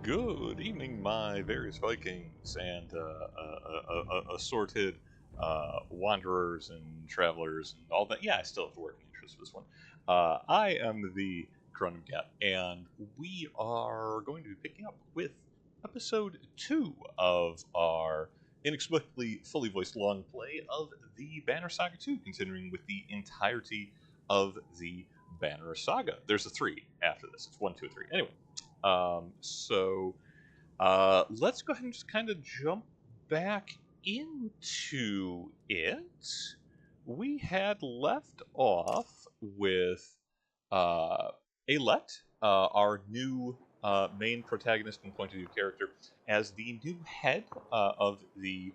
Good evening, my various Vikings and assorted wanderers and travelers and all that. Yeah, I still have working interest for this one. I am the Cronum Cat, and we are going to be picking up with episode 2 of our inexplicably fully voiced long play of the Banner Saga 2, continuing with the entirety of the Banner Saga. There's a 3 after this. It's 1, 2, 3. Anyway. Let's go ahead and just kind of jump back into it. We had left off with uh, Alet, our new main protagonist and point of view character, as the new head of the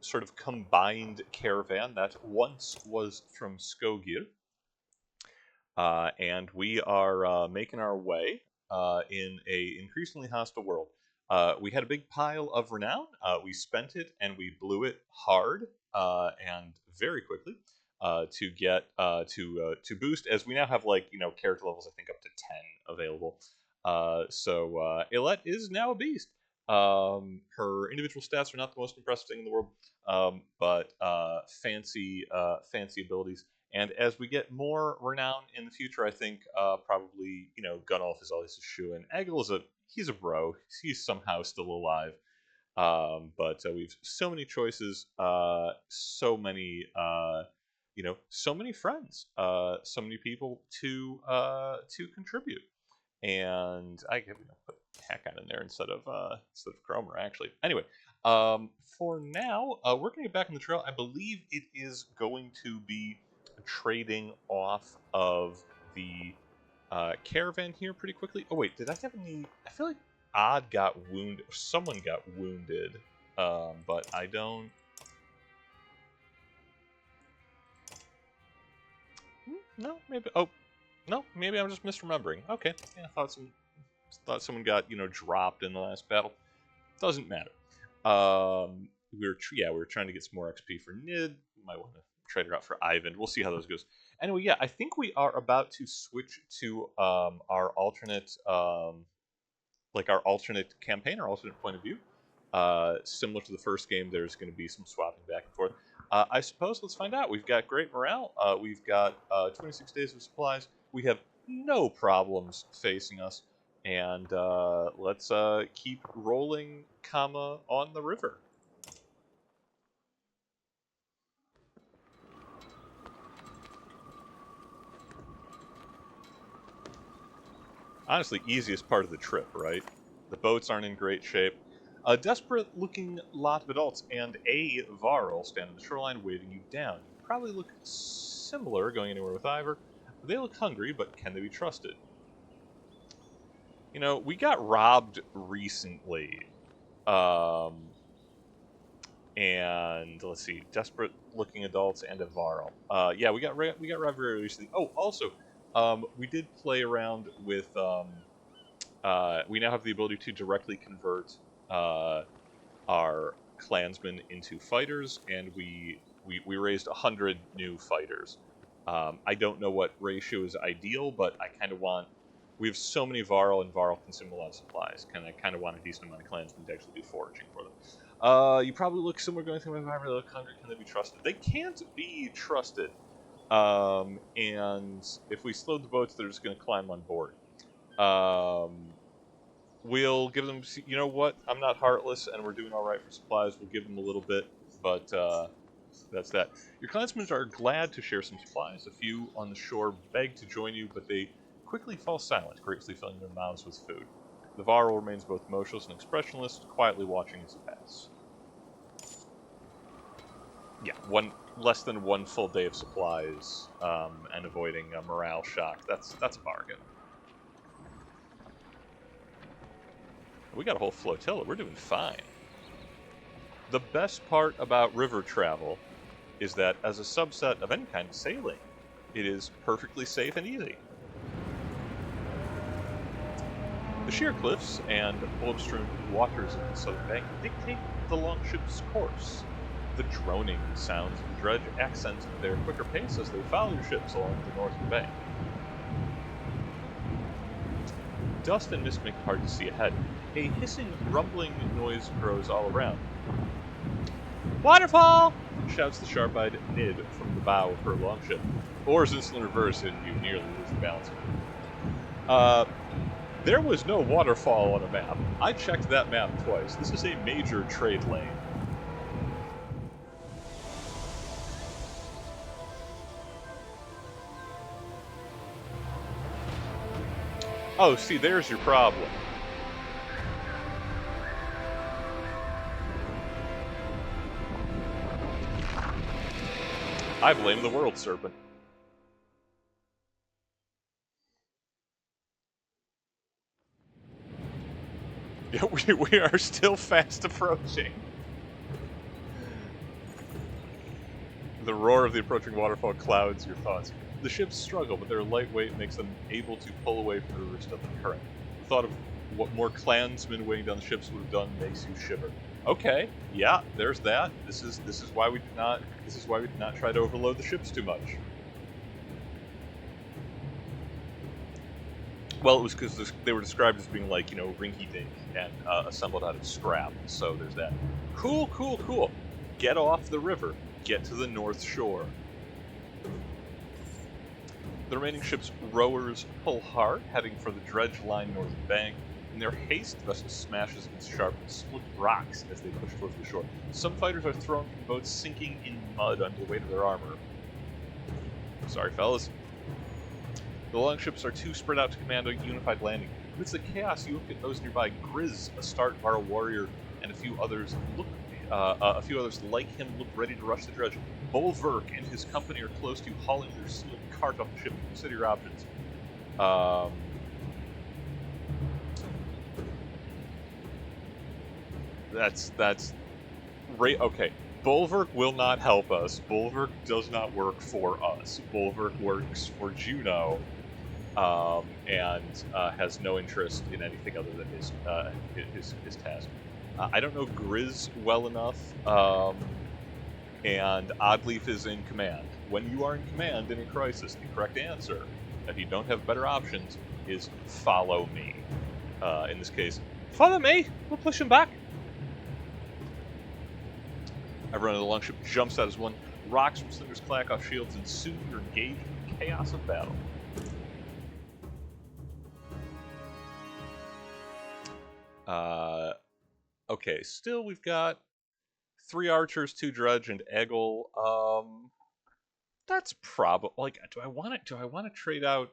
sort of combined caravan that once was from Skogir. And we are making our way in a increasingly hostile world. We had a big pile of renown. We spent it and we blew it hard and very quickly to get to boost. As we now have character levels, I think up to 10 available. Ilette is now a beast. Her individual stats are not the most impressive thing in the world, but fancy abilities. And as we get more renown in the future, I think probably Gunnulf is always a shoe in. Egil is he's a bro. He's somehow still alive. But we've so many choices, so many friends, so many people to contribute. And I can put Hackon in there instead of Cromer actually. Anyway, for now, we're gonna get back on the trail. I believe it is going to be trading off of the caravan here pretty quickly. Oh wait, did I have any? I feel like Odd got wounded. Someone got wounded, but I don't. No, maybe. Oh, no, maybe I'm just misremembering. Okay, yeah, I thought someone got dropped in the last battle. Doesn't matter. We were trying to get some more XP for Nid. Might want to trade it out for Ivan. We'll see how those goes. Anyway, yeah, I think we are about to switch to our alternate, our alternate campaign, our alternate point of view. Similar to the first game, there's going to be some swapping back and forth. I suppose let's find out. We've got great morale. We've got 26 days of supplies. We have no problems facing us. And let's keep rolling, on the river. Honestly, easiest part of the trip, right? The boats aren't in great shape. A desperate-looking lot of adults and a Varl stand on the shoreline waving you down. You probably look similar going anywhere with Ivor. They look hungry, but can they be trusted? We got robbed recently. And let's see, desperate-looking adults and a Varl. Yeah, we got robbed very recently. Oh, also, we did play around with. We now have the ability to directly convert our clansmen into fighters, and we raised 100 new fighters. I don't know what ratio is ideal, but I kind of want. We have so many Varl, and Varl consume a lot of supplies. Kind of want a decent amount of clansmen to actually do foraging for them. You probably look similar going through my environment. They look hungry. Can they be trusted? They can't be trusted. And if we slow the boats, they're just going to climb on board. We'll give them. You know what? I'm not heartless, and we're doing all right for supplies. We'll give them a little bit, but that's that. Your clansmen are glad to share some supplies. A few on the shore beg to join you, but they quickly fall silent, gratefully filling their mouths with food. The Varl remains both motionless and expressionless, quietly watching as you pass. Yeah, less than one full day of supplies, and avoiding a morale shock. That's a bargain. We got a whole flotilla. We're doing fine. The best part about river travel is that as a subset of any kind of sailing, it is perfectly safe and easy. The sheer cliffs and bulb-strewn waters of the southern bank dictate the longship's course. The droning sounds of the dredge accent their quicker pace as they follow your ships along the northern bank. dust and mist make it hard to see ahead. A hissing, rumbling noise grows all around. Waterfall! Shouts the sharp-eyed Nid from the bow of her longship. Oars instantly reverse and you nearly lose the balance. There was no waterfall on a map. I checked that map twice. This is a major trade lane. Oh, see, there's your problem. I blame the World Serpent. Yeah, we are still fast approaching. The roar of the approaching waterfall clouds your thoughts. The ships struggle, but their light weight makes them able to pull away from the rest of the current. The thought of what more clansmen weighing down the ships would have done makes you shiver. Okay, yeah, there's that. This is why we did not try to overload the ships too much. Well, it was because they were described as being like, rinky-dink and assembled out of scrap. So there's that. Cool, cool, cool. Get off the river. Get to the North Shore. The remaining ship's rowers pull hard, heading for the dredge-lined northern bank. In their haste, the vessel smashes against sharp and split rocks as they push towards the shore. Some fighters are thrown from boats, sinking in mud under the weight of their armor. Sorry, fellas. The longships are too spread out to command a unified landing. Amidst the chaos, you look at those nearby. Grizz, a Starkvar warrior, and a few others like him look ready to rush the dredge. Bolverk and his company are close to hauling their sealed cart off the ship. Consider your options. That's right. Okay. Bolverk will not help us. Bolverk does not work for us. Bolverk works for Juno, and has no interest in anything other than his task. I don't know Grizz well enough, and Oddleaf is in command. When you are in command in a crisis, the correct answer, if you don't have better options, is follow me. In this case, follow me. We'll push him back. Everyone in the longship jumps out as one. Rocks from slingers clack off shields, and soon you're engaged in the chaos of battle. Okay, still we've got 3 archers, 2 dredge, and Eggle. That's probably like. Do I want to trade out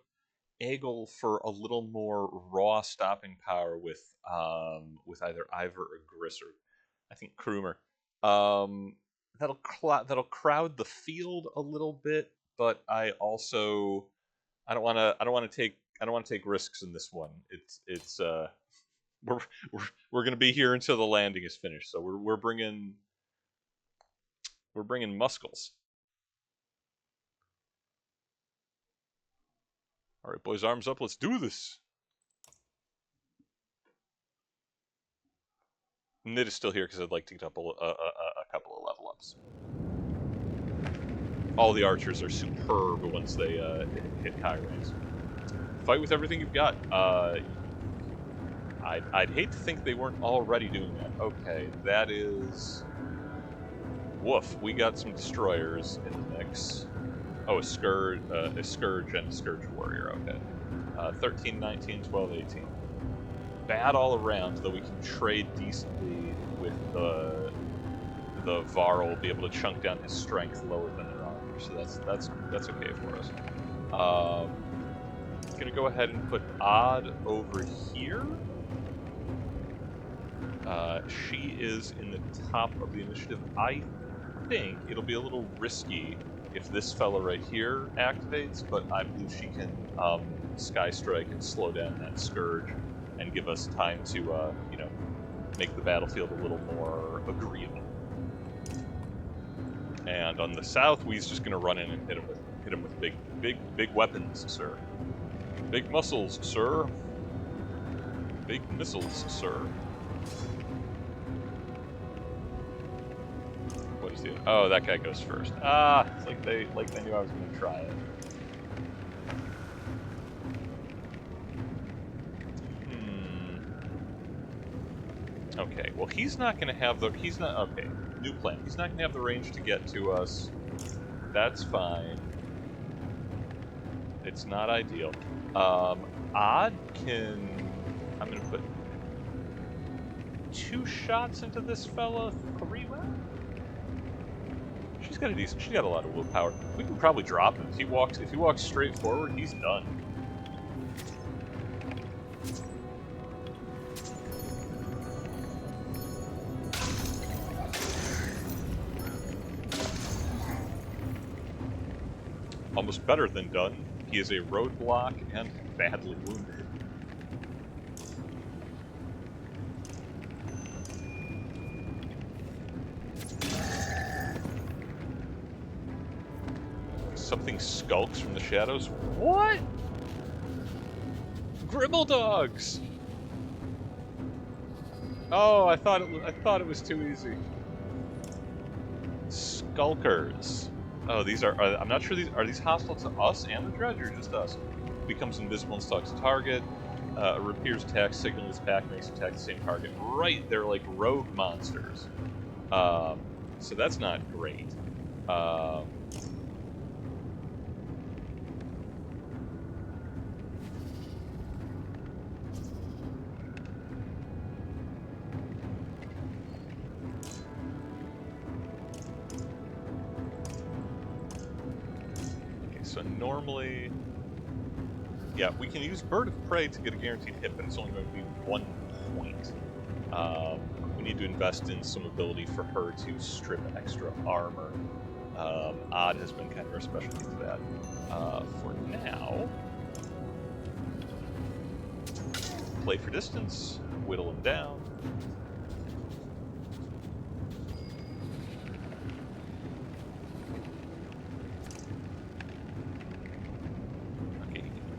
Eggle for a little more raw stopping power with either Ivor or Grisser? I think Krumer. That'll crowd the field a little bit, but I don't want to take risks in this one. We're gonna be here until the landing is finished, so we're bringing muscles. All right, boys, arms up. Let's do this. Nid is still here because I'd like to get up a couple of level ups. All the archers are superb once they hit high ranks. Fight with everything you've got. I'd hate to think they weren't already doing that. Okay, that is... Woof, we got some destroyers in the mix. Oh, a Scourge and a Scourge Warrior, okay. 13, 19, 12, 18. Bad all around, though we can trade decently with the Varl, be able to chunk down his strength lower than their armor, so that's okay for us. Gonna go ahead and put Odd over here. She is in the top of the initiative. I think it'll be a little risky if this fella right here activates, but I believe she can Sky Strike and slow down that Scourge and give us time to, make the battlefield a little more agreeable. And on the south, we's just gonna run in and hit him with big weapons, sir. Big muscles, sir. Big missiles, sir. What is the... Oh, that guy goes first. Ah, it's like they knew I was gonna try it. Okay, well he's not going to have the... He's not... Okay, new plan. He's not going to have the range to get to us. That's fine. It's not ideal. Odd can... I'm going to put 2 shots into this fella. 3 well? She's got a decent... She's got a lot of willpower. We can probably drop him. If he walks straight forward, he's done. Almost better than done. He is a roadblock and badly wounded. Something skulks from the shadows. What? Gribble dogs! Oh, I thought it was too easy. Skulkers. Oh, these are I'm not sure are these hostile to us and the Dredge, or just us? Becomes invisible and stalks a target. Reappears attack, signal this pack, makes attack the same target. Right, they're like rogue monsters. So that's not great. So normally, yeah, we can use Bird of Prey to get a guaranteed hit, but it's only going to be 1 point. We need to invest in some ability for her to strip extra armor. Odd has been kind of our specialty for that. For now, play for distance, whittle him down.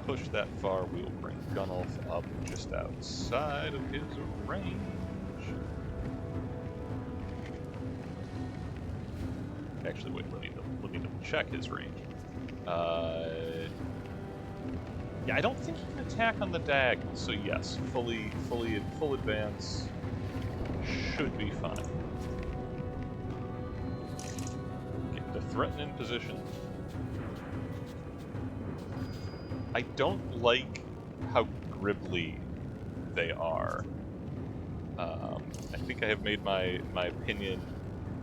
Push that far, we will bring Gunnulf up just outside of his range. Actually, wait, let me double check his range. Yeah, I don't think he can attack on the diagonal, so yes, full advance should be fine. Get the threaten in position. I don't like how gribbly they are. I think I have made my opinion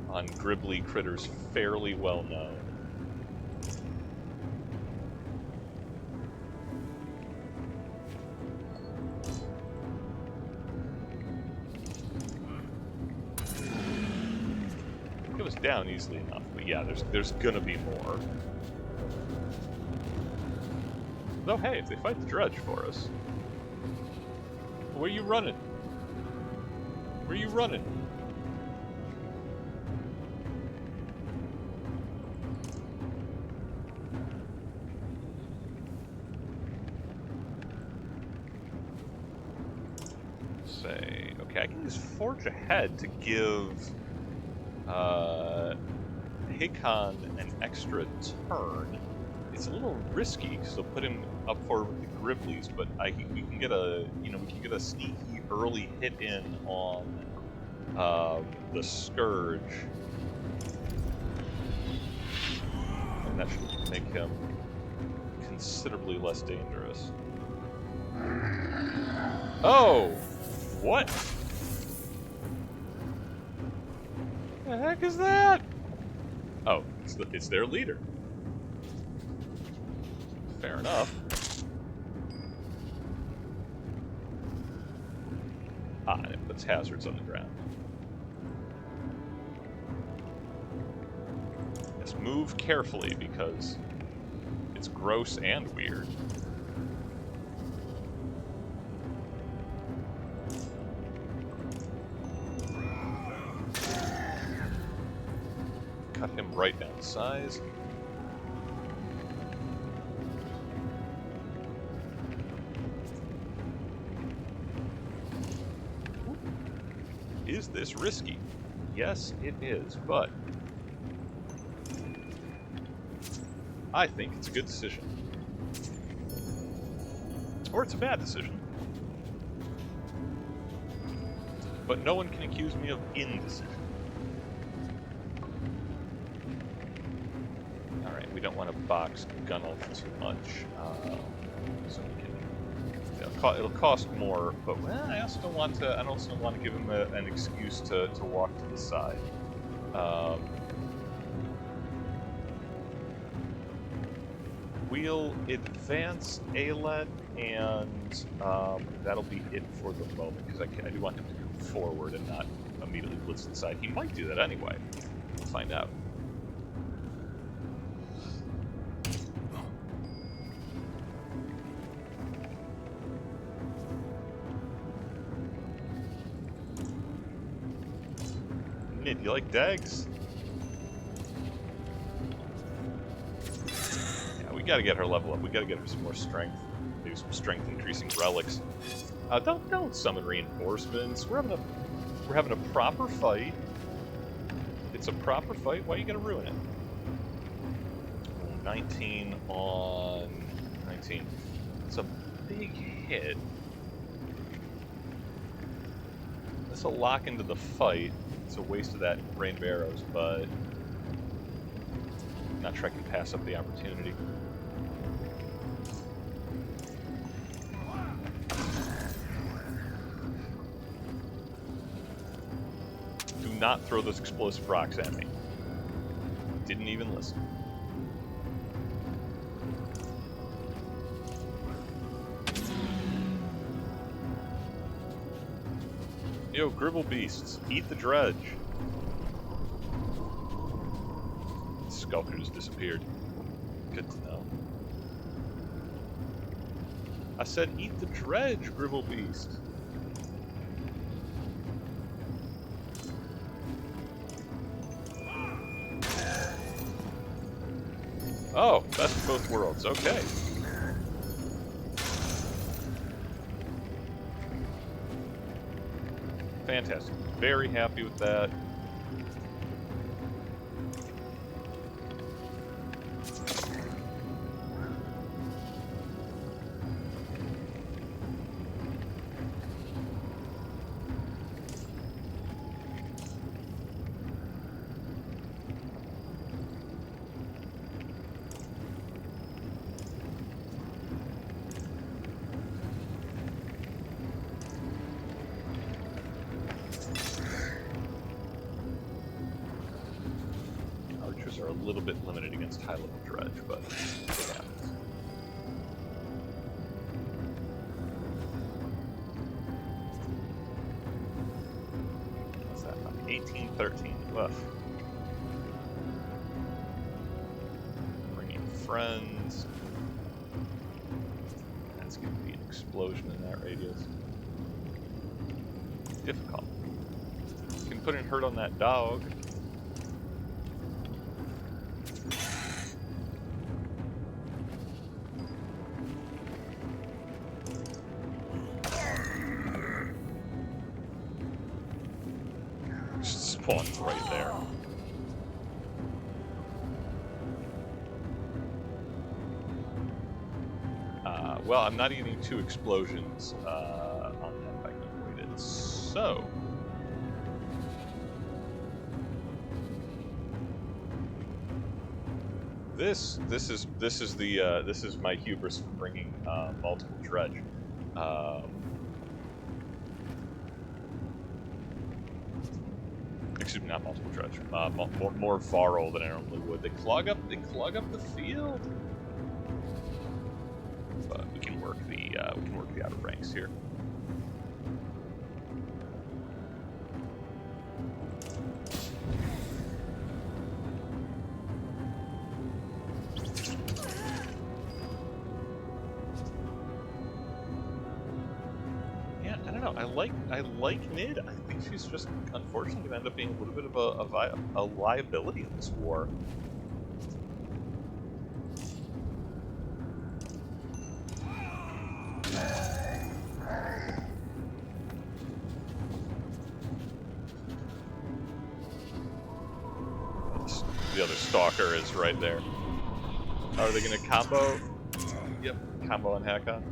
on gribbly critters fairly well known. It was down easily enough, but yeah, there's gonna be more. Though, hey, if they fight the Dredge for us... Where you running? Where you running? Say, okay, I can use Forge Ahead to give Hakon an extra turn. It's a little risky because they'll put him up forward with the Gribblies, but we can get a sneaky early hit in on the Scourge, and that should make him considerably less dangerous. Oh, what? The heck is that? Oh, it's their leader. Fair enough. And it puts hazards on the ground. Yes, move carefully because it's gross and weird. Cut him right down to size. Is this risky? Yes, it is, but I think it's a good decision. Or it's a bad decision. but no one can accuse me of indecision. Alright, we don't want to box Gunnulf too much. So we can... It'll cost more, but well, I also don't want to give him an excuse to walk to the side. We'll advance Alet, and that'll be it for the moment, because I do want him to come forward and not immediately blitz to the side. He might do that anyway. We'll find out. Nid, you like dags? We gotta get her level up. We gotta get her some more strength. Maybe some strength increasing relics. Don't summon reinforcements. We're having a proper fight. It's a proper fight. Why are you gonna ruin it? 19 on 19. It's a big hit. This will lock into the fight. It's a waste of that rain of arrows, but I'm not sure I can pass up the opportunity. Do not throw those explosive rocks at me. Didn't even listen. Yo, Gribble Beasts, eat the dredge. The Skulker just disappeared. Good to know. I said eat the dredge, Gribble Beast. Oh, best of both worlds. Okay. Fantastic. Very happy with that. Are a little bit limited against high-level dredge, but it happens. What's that? 1813. Ugh. Bringing friends. That's going to be an explosion in that radius. Difficult. You can put in hurt on that dog. Spawned right there. Well, I'm not getting 2 explosions on that if I can avoid it. So this is my hubris for bringing multiple dredge. Excuse me, not multiple dredge. More Varl than I normally would. They clog up the field. But we can work the outer ranks here. Yeah, I don't know. I like Nid. I think she's just unfortunately going to end up being a little bit of a liability in this war. The other Stalker is right there. Are they going to combo? Yep, combo and hack on.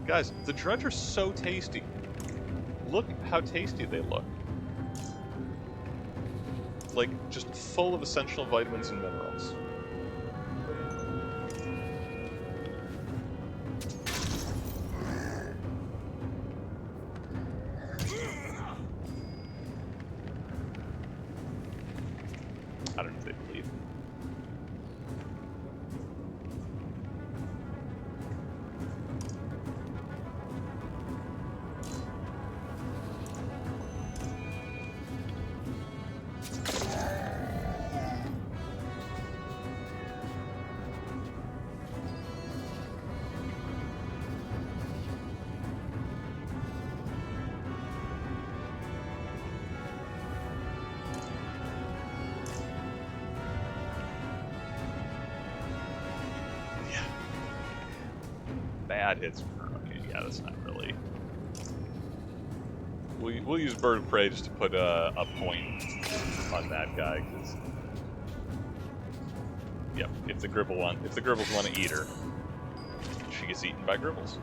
Guys, the dredge are so tasty. look how tasty they look. Like, just full of essential vitamins and minerals. I don't know if they believe. Bad hits from her. Okay, yeah, that's not really. We'll use Bird of Prey just to put a point on that guy, because yep, if the Gribbles want to eat her, she gets eaten by Gribbles.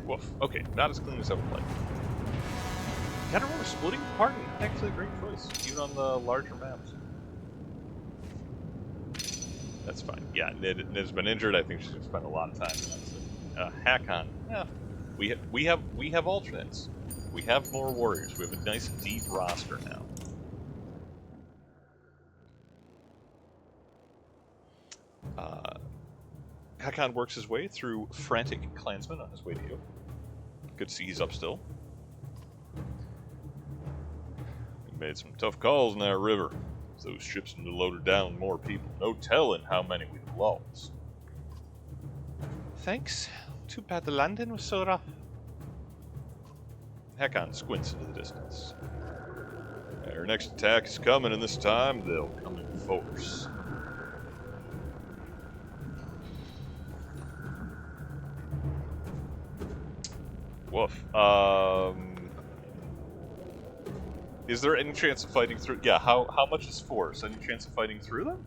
Woof. Okay, not as clean as I would like. Kind of remember splitting apart and actually a great choice, even on the larger maps. That's fine. Yeah, Nid's been injured. I think she's gonna spend a lot of time on that. Hakon. Yeah, we have alternates. We have more warriors. We have a nice deep roster now. Hakon works his way through frantic clansmen on his way to you. Good to see he's up still. We made some tough calls in that river. Those ships need to load down more people. No telling how many we've lost. Thanks. Too bad the landing was so rough. Hakon squints into the distance. Our next attack is coming, and this time they'll come in force. Woof. Is there any chance of fighting through? Yeah, how much is force? Any chance of fighting through them?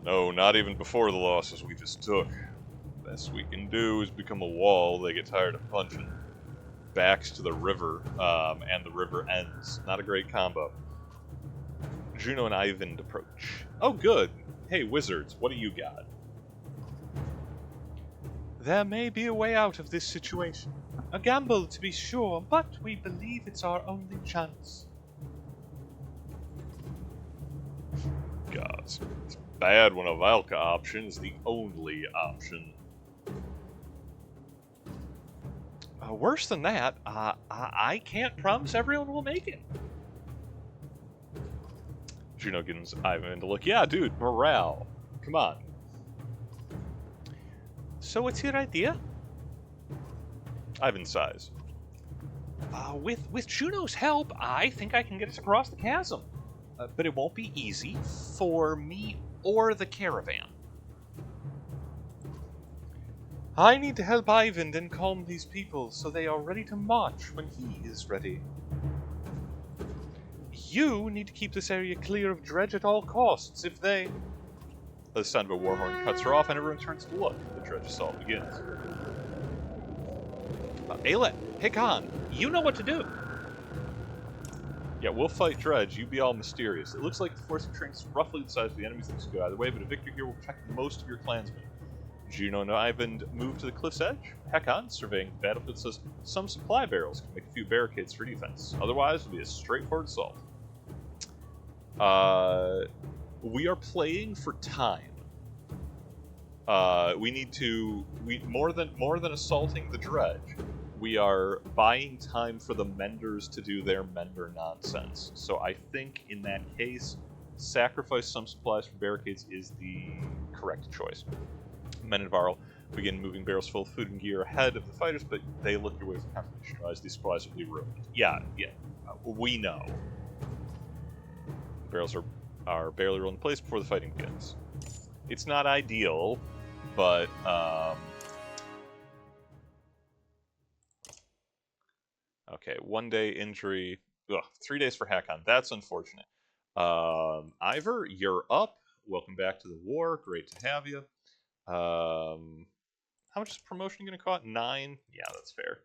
No, not even before the losses we just took. Best we can do is become a wall they get tired of punching. Backs to the river, and the river ends. Not a great combo. Juno and Ivan approach. Oh, good. Hey, wizards, what do you got? There may be a way out of this situation. A gamble, to be sure, but we believe it's our only chance. God, it's bad when a Valka option is the only option. Worse than that, I can't promise everyone will make it. Juno gives Ivan to look. Yeah, dude, morale. Come on. So what's your idea? Ivan sighs. With Juno's help, I think I can get us across the chasm. But it won't be easy for me or the caravan. I need to help Ivan and calm these people so they are ready to march when he is ready. You need to keep this area clear of Dredge at all costs. If they... The sound of a war horn cuts her off, and everyone turns to look. The Dredge assault begins. Ayla, Hickon, you know what to do! Yeah, we'll fight Dredge. You be all mysterious. It looks like the force of Trink's roughly the size of the enemies that could go either way, but a victor here will protect most of your clansmen. Juno and Ivan move to the cliff's edge. Hickon, surveying the battlefield, says some supply barrels can make a few barricades for defense. Otherwise, it'll be a straightforward assault. We are playing for time. We need to more than assaulting the Dredge. We are buying time for the Menders to do their Mender nonsense. So I think in that case, sacrifice some supplies for barricades is the correct choice. Men and Varl begin moving barrels full of food and gear ahead of the fighters, but they look your way for confirmation, otherwise these supplies will be ruined. Yeah, we know. Barrels are barely rolled in place before the fighting begins. It's not ideal, but okay, 1 day injury. Ugh, 3 days for Hakon. That's unfortunate. Ivor, you're up. Welcome back to the war. Great to have you. How much is promotion going to cost? 9? Yeah, that's fair.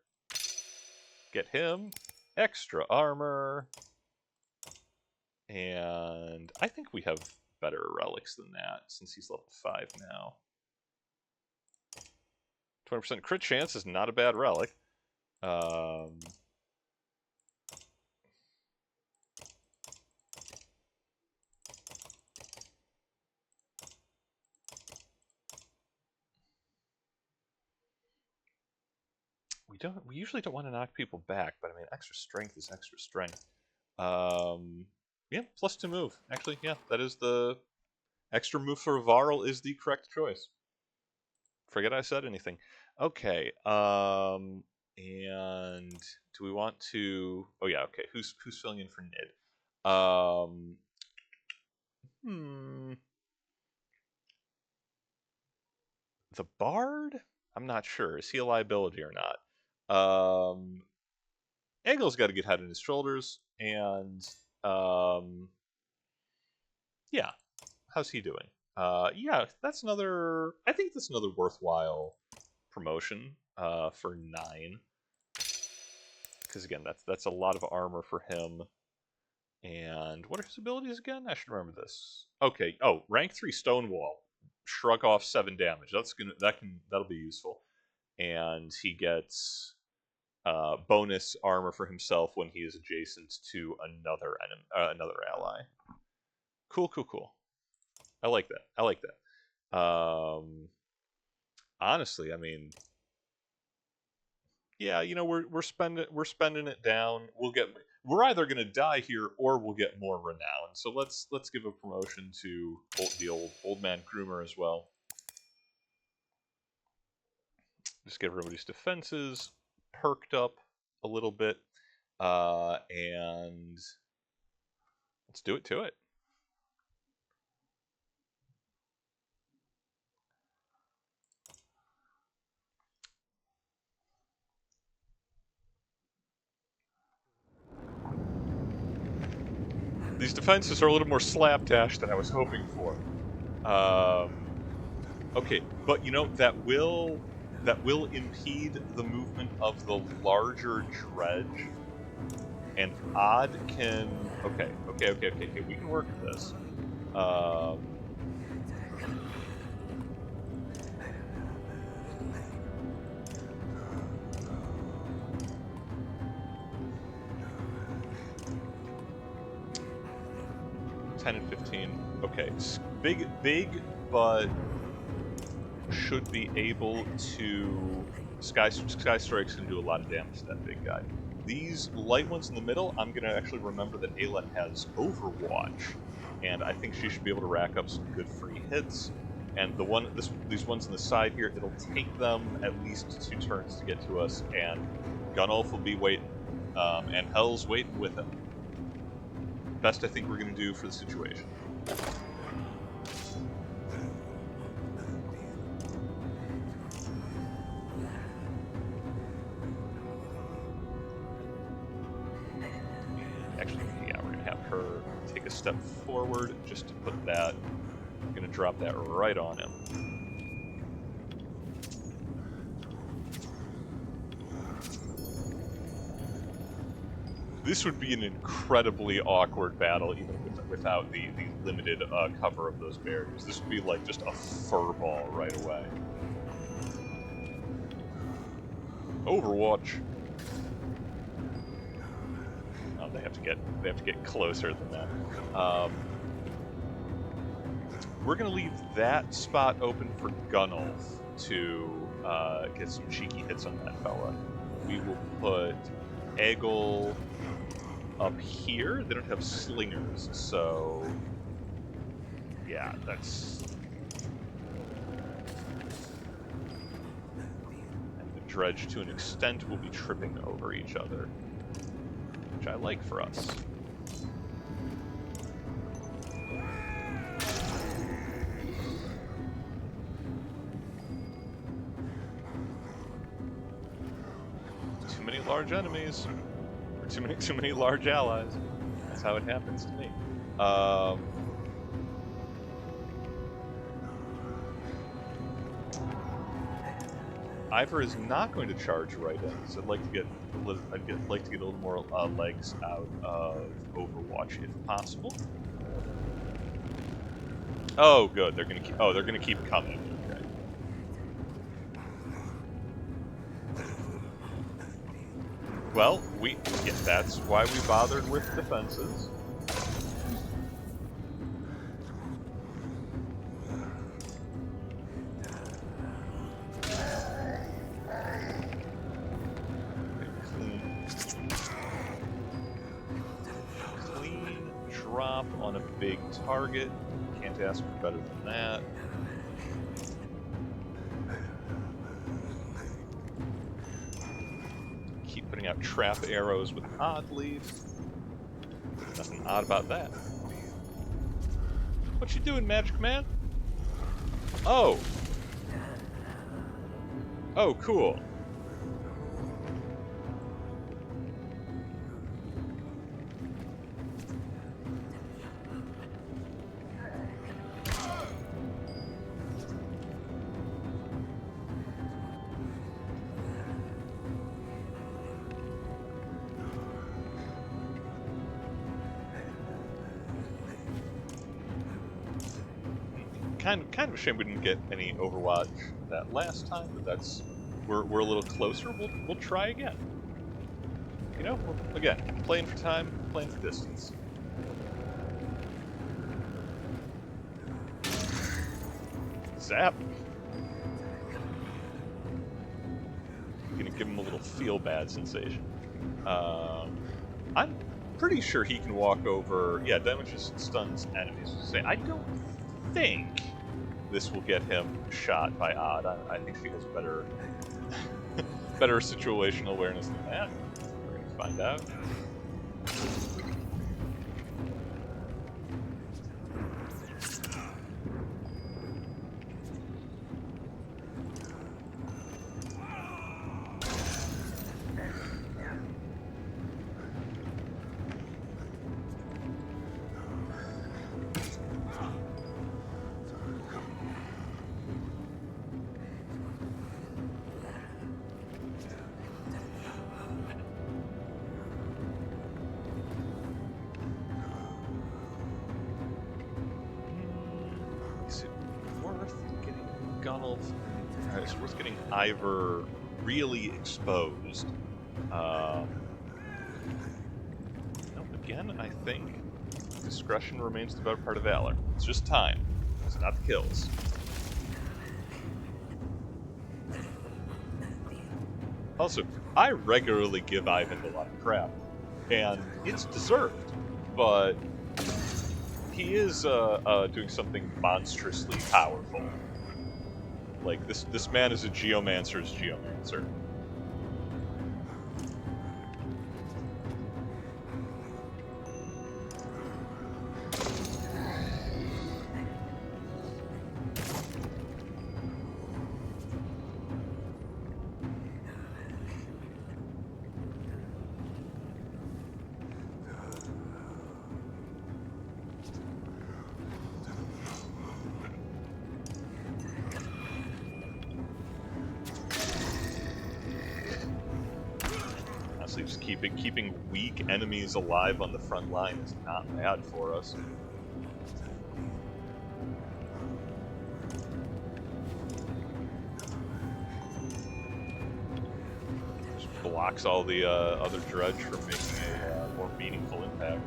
Get him. Extra armor. And I think we have better relics than that, since he's level 5 now. 20% crit chance is not a bad relic. We usually don't want to knock people back, but I mean, extra strength is extra strength. Yeah, +2 move. Actually, yeah, that is the extra move for Varl is the correct choice. Forget I said anything. Okay, and do we want to... Oh yeah, okay, who's filling in for Nid? The Bard? I'm not sure. Is he a liability or not? Eggle's got to get head on his shoulders, and yeah, how's he doing? Yeah, that's another. I think that's another worthwhile promotion for 9, because again, that's a lot of armor for him. And what are his abilities again? I should remember this. Okay. Oh, rank 3 Stonewall. Shrug off 7 damage. That'll be useful. And he gets bonus armor for himself when he is adjacent to another ally. Cool. I like that. Honestly, I mean, yeah, you know, we're spending it down. We're either gonna die here or we'll get more renown. So let's give a promotion to the old man groomer as well. Just get everybody's defenses perked up a little bit, and let's do it to it. These defenses are a little more slapdash than I was hoping for. Okay, but you know, that will impede the movement of the larger dredge. And Odd can... Okay, we can work with this. 10 and 15. Okay, big, but should be able to... Sky Strike's going to do a lot of damage to that big guy. These light ones in the middle, I'm going to actually remember that Ayla has Overwatch, and I think she should be able to rack up some good free hits. And these ones on the side here, it'll take them at least 2 turns to get to us, and Gunulf will be waiting, and Hell's waiting with him. Best I think we're going to do for the situation. Actually, yeah, we're gonna have her take a step forward just to put that. I'm gonna drop that right on him. This would be an incredibly awkward battle, even without the limited cover of those barriers. This would be like just a furball right away. Overwatch. Oh, they have to get closer than that. We're gonna leave that spot open for Gunnulf to get some cheeky hits on that fella. We will put Eggle up here. They don't have slingers, so yeah, that's. And the dredge, to an extent, will be tripping over each other, which I like for us. Too many large enemies. Too many large allies. That's how it happens to me. Ivor is not going to charge right in, because I'd like to get a little more legs out of Overwatch if possible. Oh, good. They're gonna keep coming. Well, that's why we bothered with defenses. Clean drop on a big target. Can't ask for better than that. Putting out trap arrows with odd leaf. Nothing odd about that. What you doing, Magic Man? Oh. Oh, cool. Kind of a shame we didn't get any Overwatch that last time, but we're a little closer. We'll try again. You know, again, playing for time, playing for distance. Zap. Gonna give him a little feel bad sensation. I'm pretty sure he can walk over. Yeah, damages and stuns enemies. I don't think this will get him shot by Odd. I think she has better situational awareness than that. We're gonna find out. It's worth getting Ivor really exposed. Again, I think discretion remains the better part of valor. It's just time. It's not the kills. Also, I regularly give Ivan a lot of crap, and it's deserved, but he is doing something monstrously powerful. Like, this man is a geomancer's geomancer. just keeping weak enemies alive on the front line is not bad for us. Just blocks all the other dredge from making a more meaningful impact.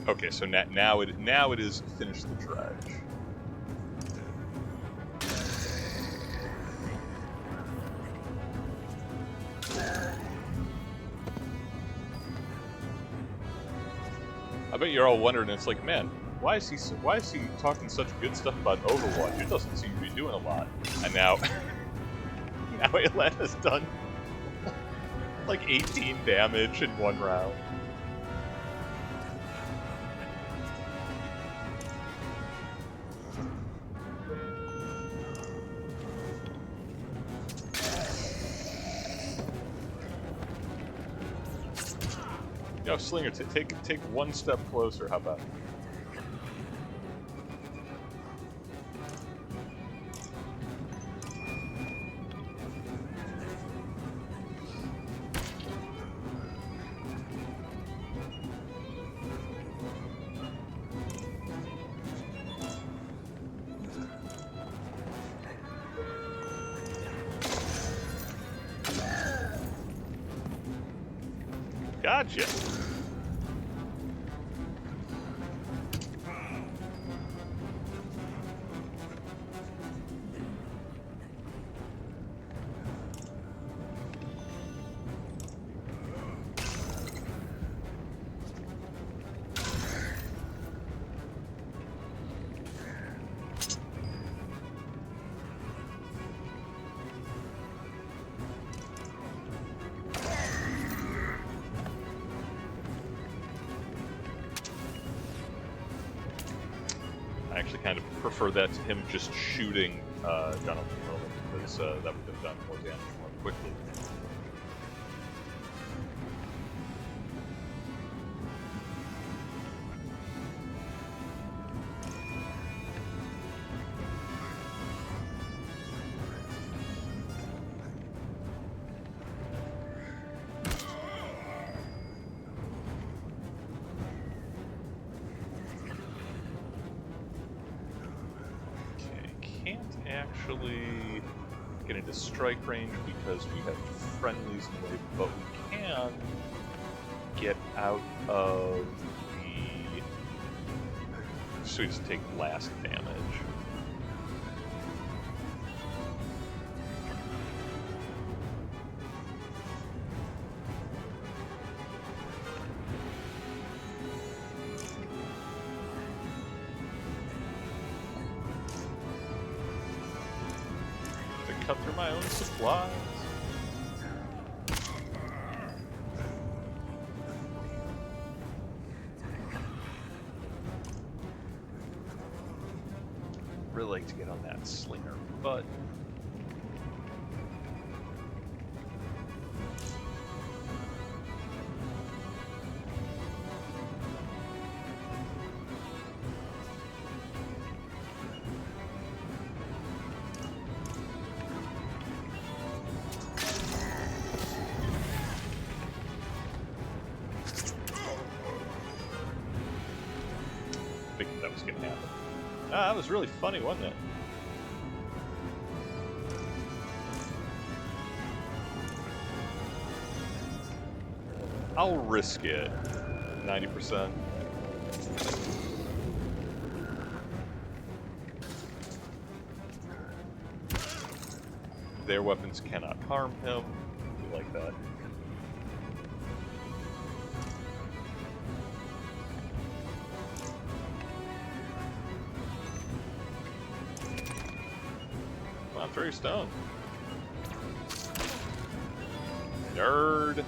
Okay, so now it is finish the dredge. I bet you're all wondering. It's like, man, why is he talking such good stuff about Overwatch? It doesn't seem to be doing a lot. And now, now Atlanta's done like 18 damage in one round. Yo, Slinger, take one step closer. How about? Gotcha. I actually kind of prefer that to him just shooting Jonathan Roman, because that would have done more damage more quickly. Actually get into strike range because we have friendlies in the way, but we can get out of the... So we just take blast damage. Cut through my own supplies. Really like to get on that Slinger, but thinking that was going to happen. Ah, that was really funny, wasn't it? I'll risk it. 90%. Their weapons cannot harm him. We like that. Come on, throw your stone. Nerd.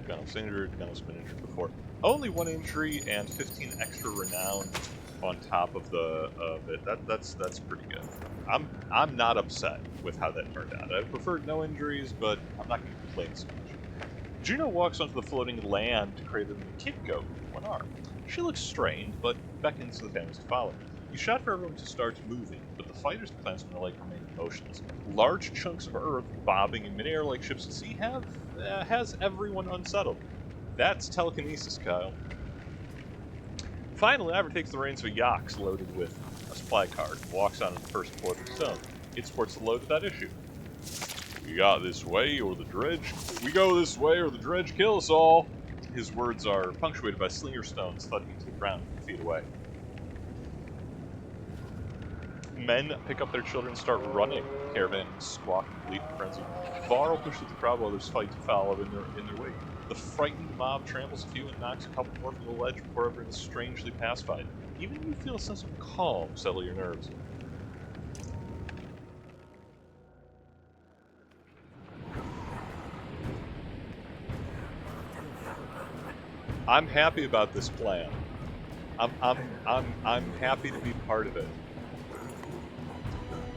Gunnel's injured, Gunnel's been injured before. Only 1 injury and 15 extra renown on top of it. That's pretty good. I'm not upset with how that turned out. I preferred no injuries, but I'm not going to complain so much. Juno walks onto the floating land created in the kid goat with 1 arm. She looks strained, but beckons to the families to follow. You shout for everyone to start moving, but the fighters and clansmen alike remain motionless. Large chunks of earth bobbing in midair like ships at sea has everyone unsettled. That's telekinesis, Kyle. Finally, Ivor takes the reins of a yacht loaded with a supply cart and walks on the first port of stone. It supports the load without issue. We got this way, or the dredge. We go this way, or the dredge kill us all. His words are punctuated by slinger stones thudding into the ground a few feet away. Men pick up their children and start running. Caravan squawk and bleat in frenzy. Varl pushes the crowd while others fight to follow in their wake. The frightened mob tramples a few and knocks a couple more from the ledge before everyone is strangely pacified. Even you feel a sense of calm settle your nerves. I'm happy about this plan. I'm happy to be part of it.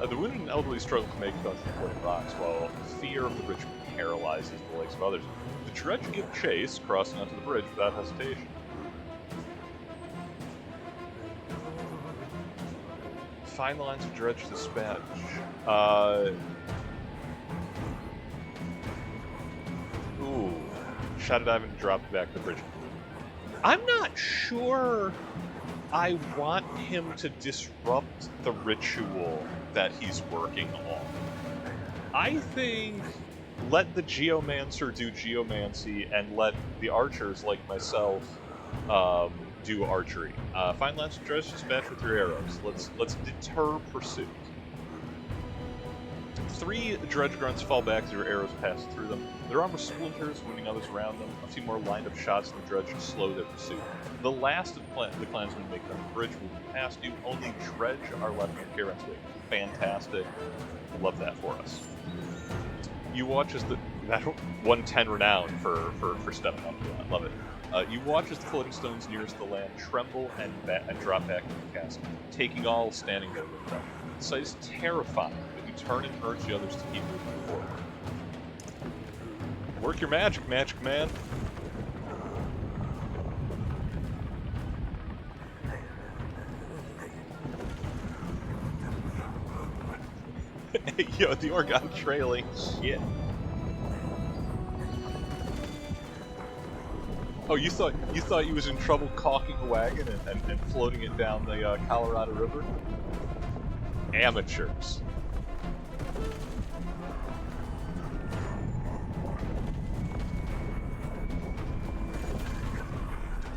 The wounded and elderly struggle to make it onto the floating rocks, while fear of the rich paralyzes the legs of others. The dredge give chase, crossing onto the bridge without hesitation. Find the lines of dredge dispatch. Ooh. Shouted Ivan and dropped back to the bridge. I'm not sure I want him to disrupt the ritual that he's working on. I think let the Geomancer do Geomancy and let the archers like myself do archery. Find lance of dredge dispatch with your arrows. Let's deter pursuit. 3 dredge grunts fall back as your arrows pass through them. Their armor splinters, wounding others around them. A few more lined up shots in the dredge to slow their pursuit. The last of the clansmen make it on the bridge, moving past you. Only dredge are left in the caravan's wake. Fantastic. Love that for us. You watch as that 110 renown for stepping up to that. Love it. You watch as the floating stones nearest the land tremble and drop back into the chasm, taking all standing there with them. The sight is terrifying, but you turn and urge the others to keep moving forward. Work your magic, magic man. Yo, the Orgon trailing. Shit. Oh, you thought you was in trouble caulking a wagon and floating it down the Colorado River? Amateurs.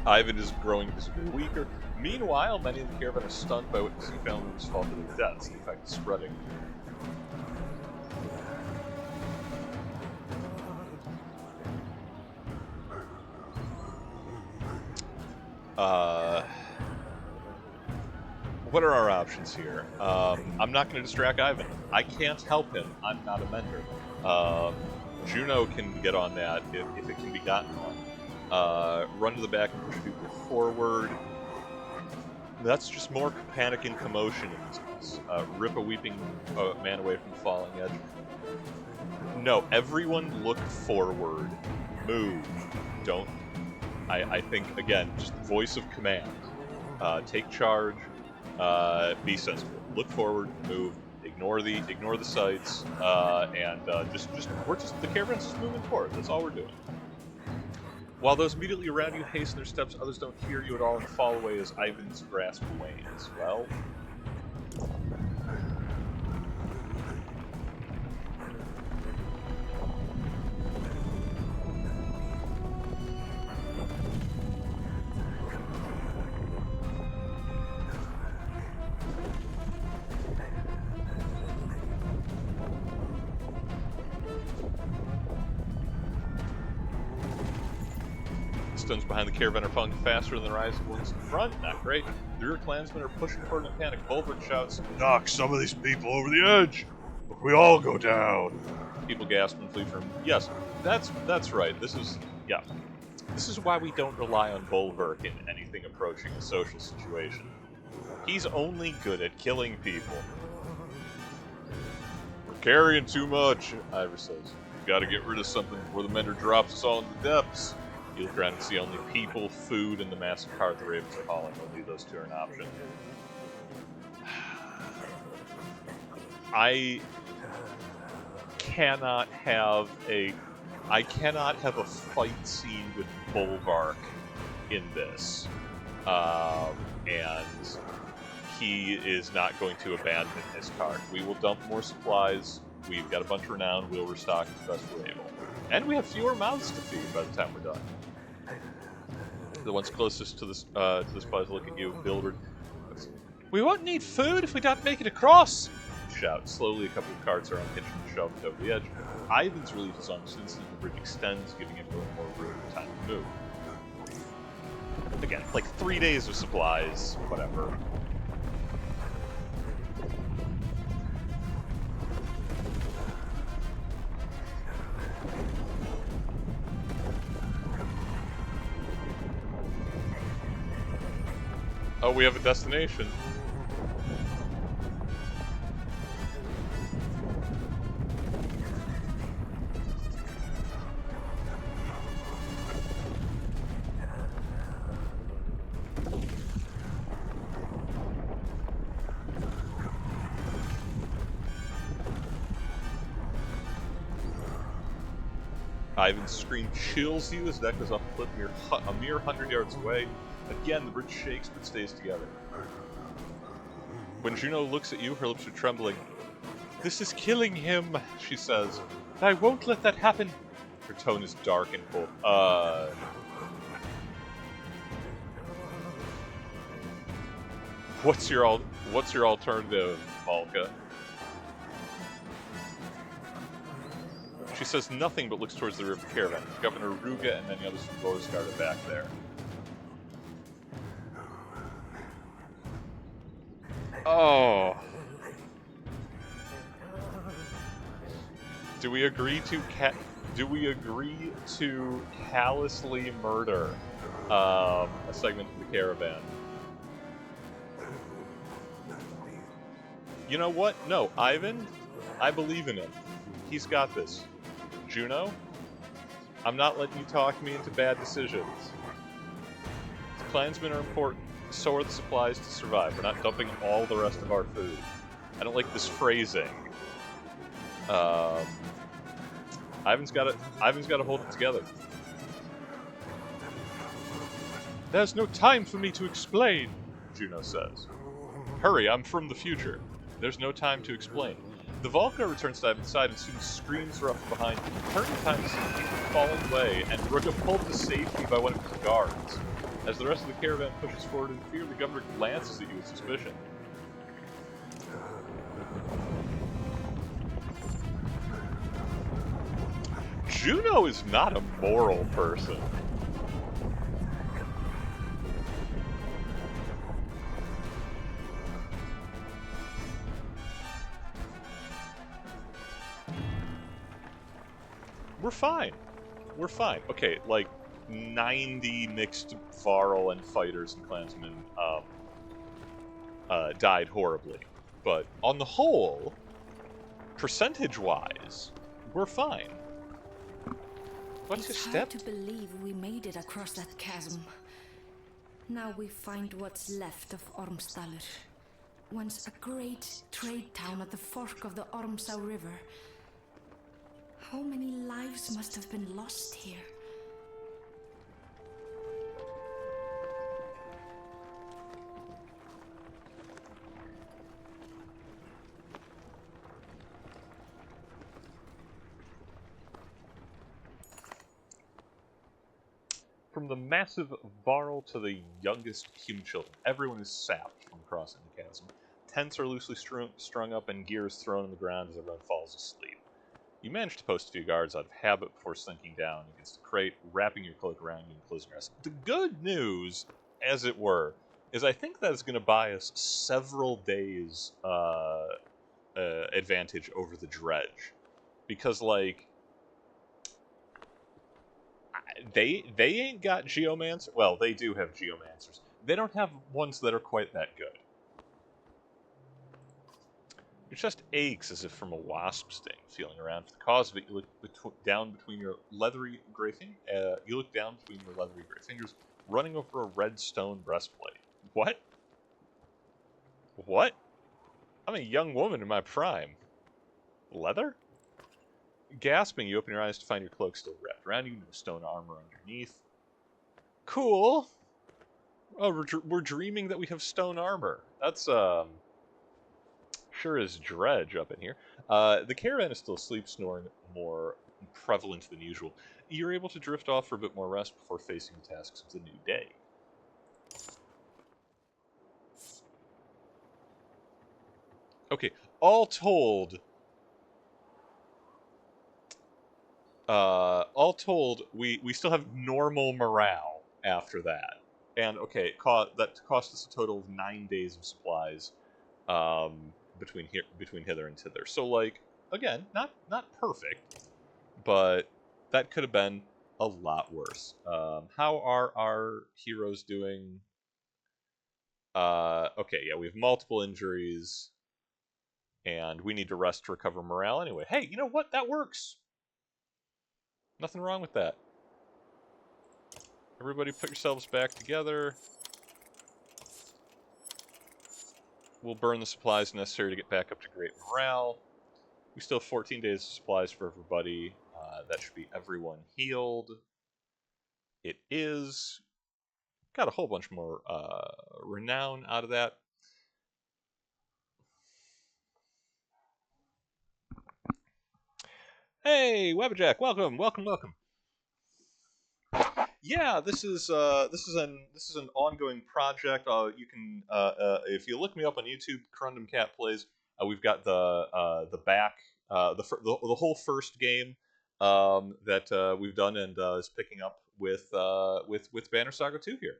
Ivan is growing visibly weaker. Meanwhile, many of the caravan are stunned by witnessing family members fall to their deaths. The effect is spreading. What are our options here? I'm not going to distract Ivan. I can't help him. I'm not a mentor. Juno can get on that if it can be gotten on. Run to the back and push people forward. That's just more panic and commotion in this case. Rip a weeping man away from the falling edge. No, everyone look forward. Move. Don't I think, again, just voice of command. Take charge, be sensible. Look forward, move, ignore the sights, and the caravan's just moving forward. That's all we're doing. While those immediately around you hasten their steps, others don't hear you at all and fall away as Ivan's grasp wanes. Well, stones behind the caravan are falling faster than the rising ones in front. Not great. The rear clansmen are pushing forward in a panic. Bulwark shouts, "Knock some of these people over the edge! We all go down!" People gasp and flee from. Yes, that's right. This is why we don't rely on Bulwark in anything approaching a social situation. He's only good at killing people. We're carrying too much, Ivor says. We gotta get rid of something before the Mender drops us all in the depths. You look around and see only people, food, and the massive cart the Ravens are hauling. Only those two are an option. I cannot have a fight scene with Bulwark in this. And he is not going to abandon his cart. We will dump more supplies. We've got a bunch of renown. We'll restock as best we're able. And we have fewer mouths to feed by the time we're done. The ones closest to this place look at you, Billward. We won't need food if we don't make it across! Shout. Slowly, a couple of carts are unhitched and shoved over the edge. Ivan's relief is almost instant. The bridge extends, giving him a little more room and time to move. Again, like 3 days of supplies, whatever. Oh, we have a destination. Ivan's scream chills you as that goes off the cliff a mere 100 yards away. Again, the bridge shakes but stays together. When Juno looks at you, her lips are trembling. "This is killing him," she says. "I won't let that happen." Her tone is dark and cold. What's your alternative, Malka? She says nothing but looks towards the rear of the caravan. Governor Ruga and many others from Rosegard are back there. Oh. Do we agree to callously murder a segment of the caravan? You know what? No, Ivan, I believe in him. He's got this. Juno, I'm not letting you talk me into bad decisions. The clansmen are important. So are the supplies to survive. We're not dumping all the rest of our food. I don't like this phrasing. Ivan's got to hold it together. There's no time for me to explain, Juno says. Hurry, I'm from the future. There's no time to explain. The Volca returns to Ivan's side and soon screams rough behind him. Turning time to see people falling away and Ruka pulled to safety by one of his guards. As the rest of the caravan pushes forward in fear, the governor glances at you with suspicion. Juno is not a moral person. We're fine. We're fine. Okay, like 90 mixed Varl and fighters and clansmen died horribly. But on the whole, percentage-wise, we're fine. What's his It's step? hard to believe we made it across that chasm. Now we find what's left of Ormsdalr. Once a great trade town at the fork of the Ormsau River. How many lives must have been lost here? From the massive Varl to the youngest human children, everyone is sapped from crossing the chasm. Tents are loosely strung up and gears thrown on the ground as everyone falls asleep. You manage to post a few guards out of habit before slinking down against the crate, wrapping your cloak around you and closing your eyes. The good news, as it were, is I think that is going to buy us several days advantage over the dredge, because like they ain't got geomancers. Well, they do have geomancers. They don't have ones that are quite that good. Your chest aches as if from a wasp sting. Feeling around for the cause of it, you look down between your leathery gray fingers, running over a red stone breastplate. What? What? I'm a young woman in my prime. Leather? Gasping, you open your eyes to find your cloak still wrapped around you, no stone armor underneath. Cool. Oh, we're dreaming that we have stone armor. That's sure is dredge up in here. The caravan is still asleep, snoring more prevalent than usual. You're able to drift off for a bit more rest before facing the tasks of the new day. Okay, all told, we still have normal morale after that. And okay, that cost us a total of 9 days of supplies between hither and thither. So like again, not perfect, but that could have been a lot worse. How are our heroes doing? Okay, yeah, we have multiple injuries, and we need to rest to recover morale anyway. Hey, you know what? That works. Nothing wrong with that. Everybody put yourselves back together. We'll burn the supplies necessary to get back up to great morale. We still have 14 days of supplies for everybody. That should be everyone healed. It is. Got a whole bunch more renown out of that. Hey, Webjack, welcome. Yeah, this is an ongoing project. You can if you look me up on YouTube, Corundum Cat Plays. We've got the back the whole first game that we've done and is picking up with Banner Saga 2 here.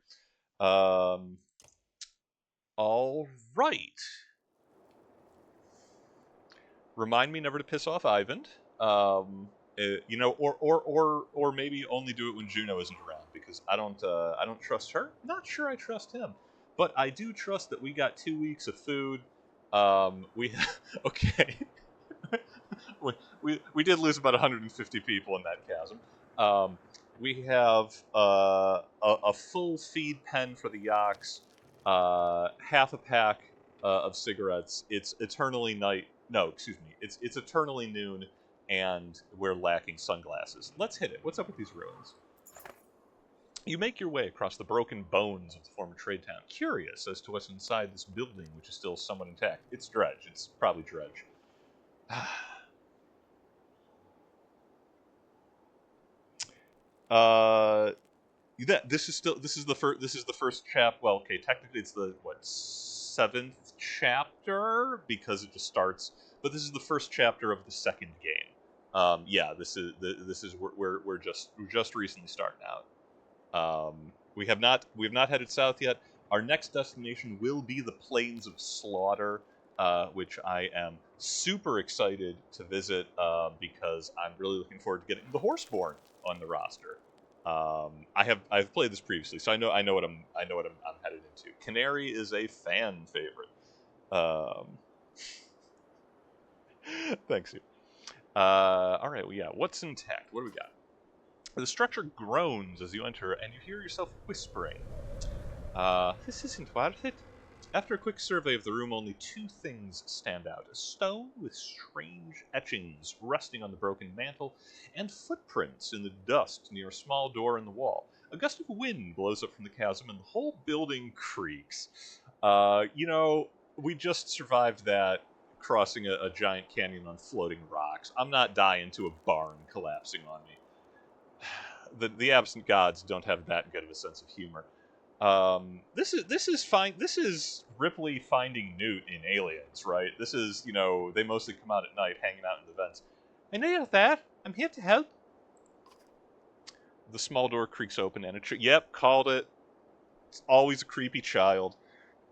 All right. Remind me never to piss off Ivan. Or maybe only do it when Juno isn't around, because I don't trust her. Not sure I trust him, but I do trust that we got 2 weeks of food. We okay. we did lose about 150 people in that chasm. We have a full feed pen for the yaks, half a pack of cigarettes. It's eternally night. No, excuse me. It's eternally noon, and we're lacking sunglasses. Let's hit it. What's up with these ruins? You make your way across the broken bones of the former trade town, curious as to what's inside this building, which is still somewhat intact. It's dredge. It's probably dredge. This is the first Well, okay, technically it's the seventh chapter because it just starts. But this is the first chapter of the second game. Yeah, this is we're just recently starting out. We have not headed south yet. Our next destination will be the Plains of Slaughter, which I am super excited to visit because I'm really looking forward to getting the Horseborn on the roster. I've played this previously, so I know what I'm headed into. Canary is a fan favorite. Thanks, you. All right, well, yeah. What's intact? What do we got? The structure groans as you enter, and you hear yourself whispering. This isn't worth it. After a quick survey of the room, only two things stand out. A stone with strange etchings rusting on the broken mantel, and footprints in the dust near a small door in the wall. A gust of wind blows up from the chasm, and the whole building creaks. We just survived that crossing a giant canyon on floating rocks. I'm not dying to a barn collapsing on me. The absent gods don't have that good of a sense of humor. This is fine. This is Ripley finding Newt in Aliens, right? This is they mostly come out at night, hanging out in the vents. I know you're there. I'm here to help. The small door creaks open, and yep, called it. It's always a creepy child.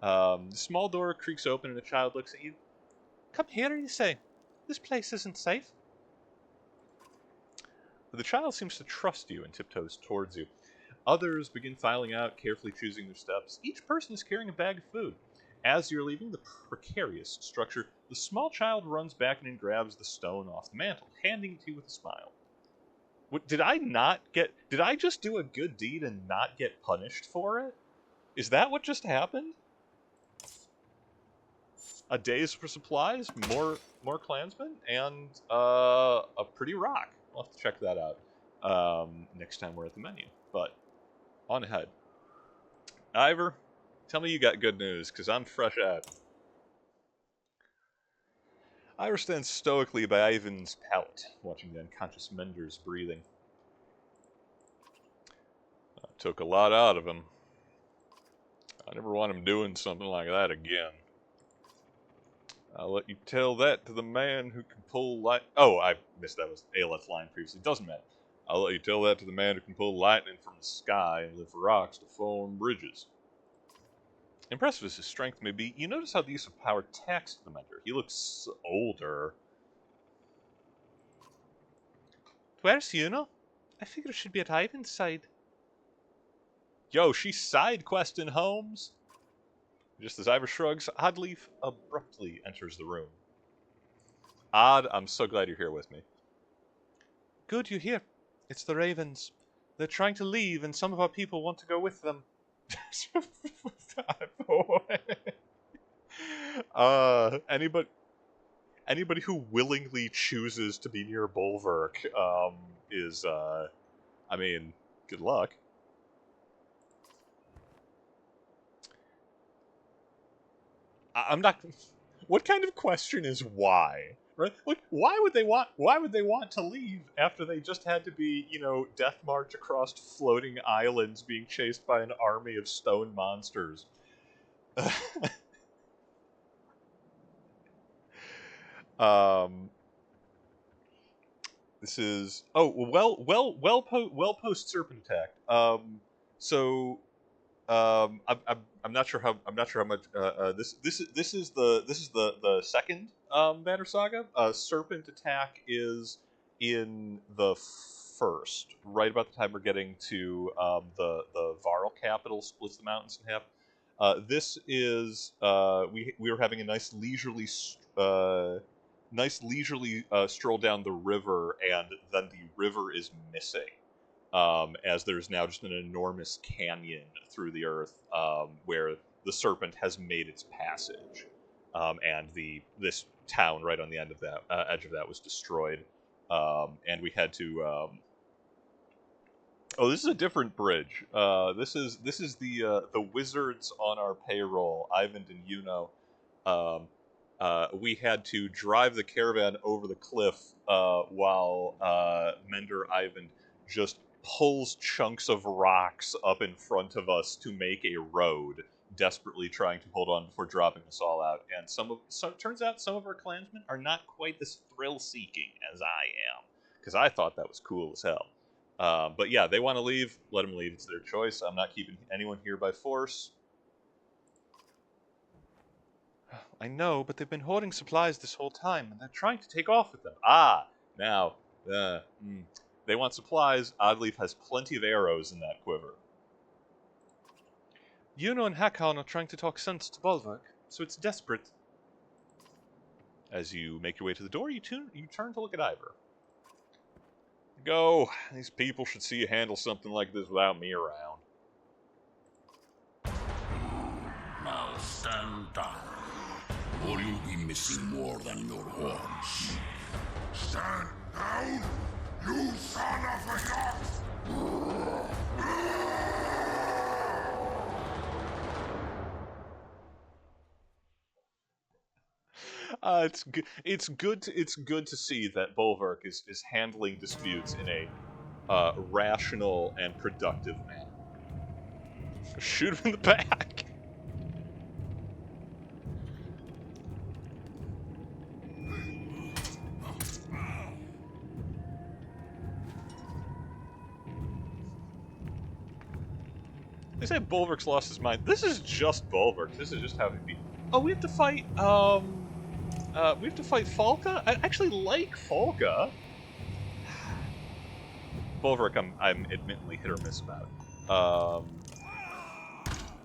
The small door creaks open, and a child looks at you. Come here, you say. This place isn't safe. The child seems to trust you and tiptoes towards you. Others begin filing out, carefully choosing their steps. Each person is carrying a bag of food. As you're leaving the precarious structure, the small child runs back and grabs the stone off the mantel, handing it to you with a smile. Did I just do a good deed and not get punished for it? Is that what just happened? A day's for supplies, more clansmen, and a pretty rock. I'll have to check that out next time we're at the menu. But on ahead. Ivor, tell me you got good news, because I'm fresh out. Ivor stands stoically by Ivan's pallet, watching the unconscious Mender's breathing. I took a lot out of him. I never want him doing something like that again. I'll let you tell that to the man who can pull light. Oh, I missed that was Aleph line previously. Doesn't matter. I'll let you tell that to the man who can pull lightning from the sky and lift rocks to form bridges. Impressive as his strength may be, you notice how the use of power taxed the mentor. He looks older. Where's Yuno? I figure it should be at Ivan's side. Yo, she's side questing Holmes. Just as Ivor shrugs, Oddleaf abruptly enters the room. Odd, I'm so glad you're here with me. Good you're here. It's the Ravens. They're trying to leave, and some of our people want to go with them. Anybody who willingly chooses to be near Bulwark is, good luck. I'm not. What kind of question is why? Right? Like, why would they want to leave after they just had to be, death march across floating islands, being chased by an army of stone monsters? This is well post serpent attack. I'm not sure how much this is the second Banner Saga. Serpent Attack is in the first, right about the time we're getting to the Varl capital splits the mountains in half. This is we were having a nice leisurely stroll down the river, and then the river is missing. As there's now just an enormous canyon through the earth where the serpent has made its passage, and this town right on the end of that edge of that was destroyed, and we had to. Oh, this is a different bridge. This is the wizards on our payroll, Ivan and Yuno. We had to drive the caravan over the cliff while Mender Ivan just pulls chunks of rocks up in front of us to make a road, desperately trying to hold on before dropping us all out. And turns out some of our clansmen are not quite as thrill-seeking as I am, because I thought that was cool as hell. But yeah, they want to leave. Let them leave. It's their choice. I'm not keeping anyone here by force. I know, but they've been hoarding supplies this whole time, and they're trying to take off with them. Now, they want supplies. Oddleaf has plenty of arrows in that quiver. Yuno and Hakon are trying to talk sense to Bulwark, so it's desperate. As you make your way to the door, you turn to look at Ivor. Go. These people should see you handle something like this without me around. Now stand down, or you'll be missing more than your horns. Stand down, you son of a yacht! It's good. It's good to see that Bolvark is handling disputes in a rational and productive manner. Shoot him in the back. They say Bolvark's lost his mind. This is just Bolvark. This is just how he be. Oh, we have to fight. We have to fight Falca. I actually like Falca. Bolvark, I'm admittedly hit or miss about.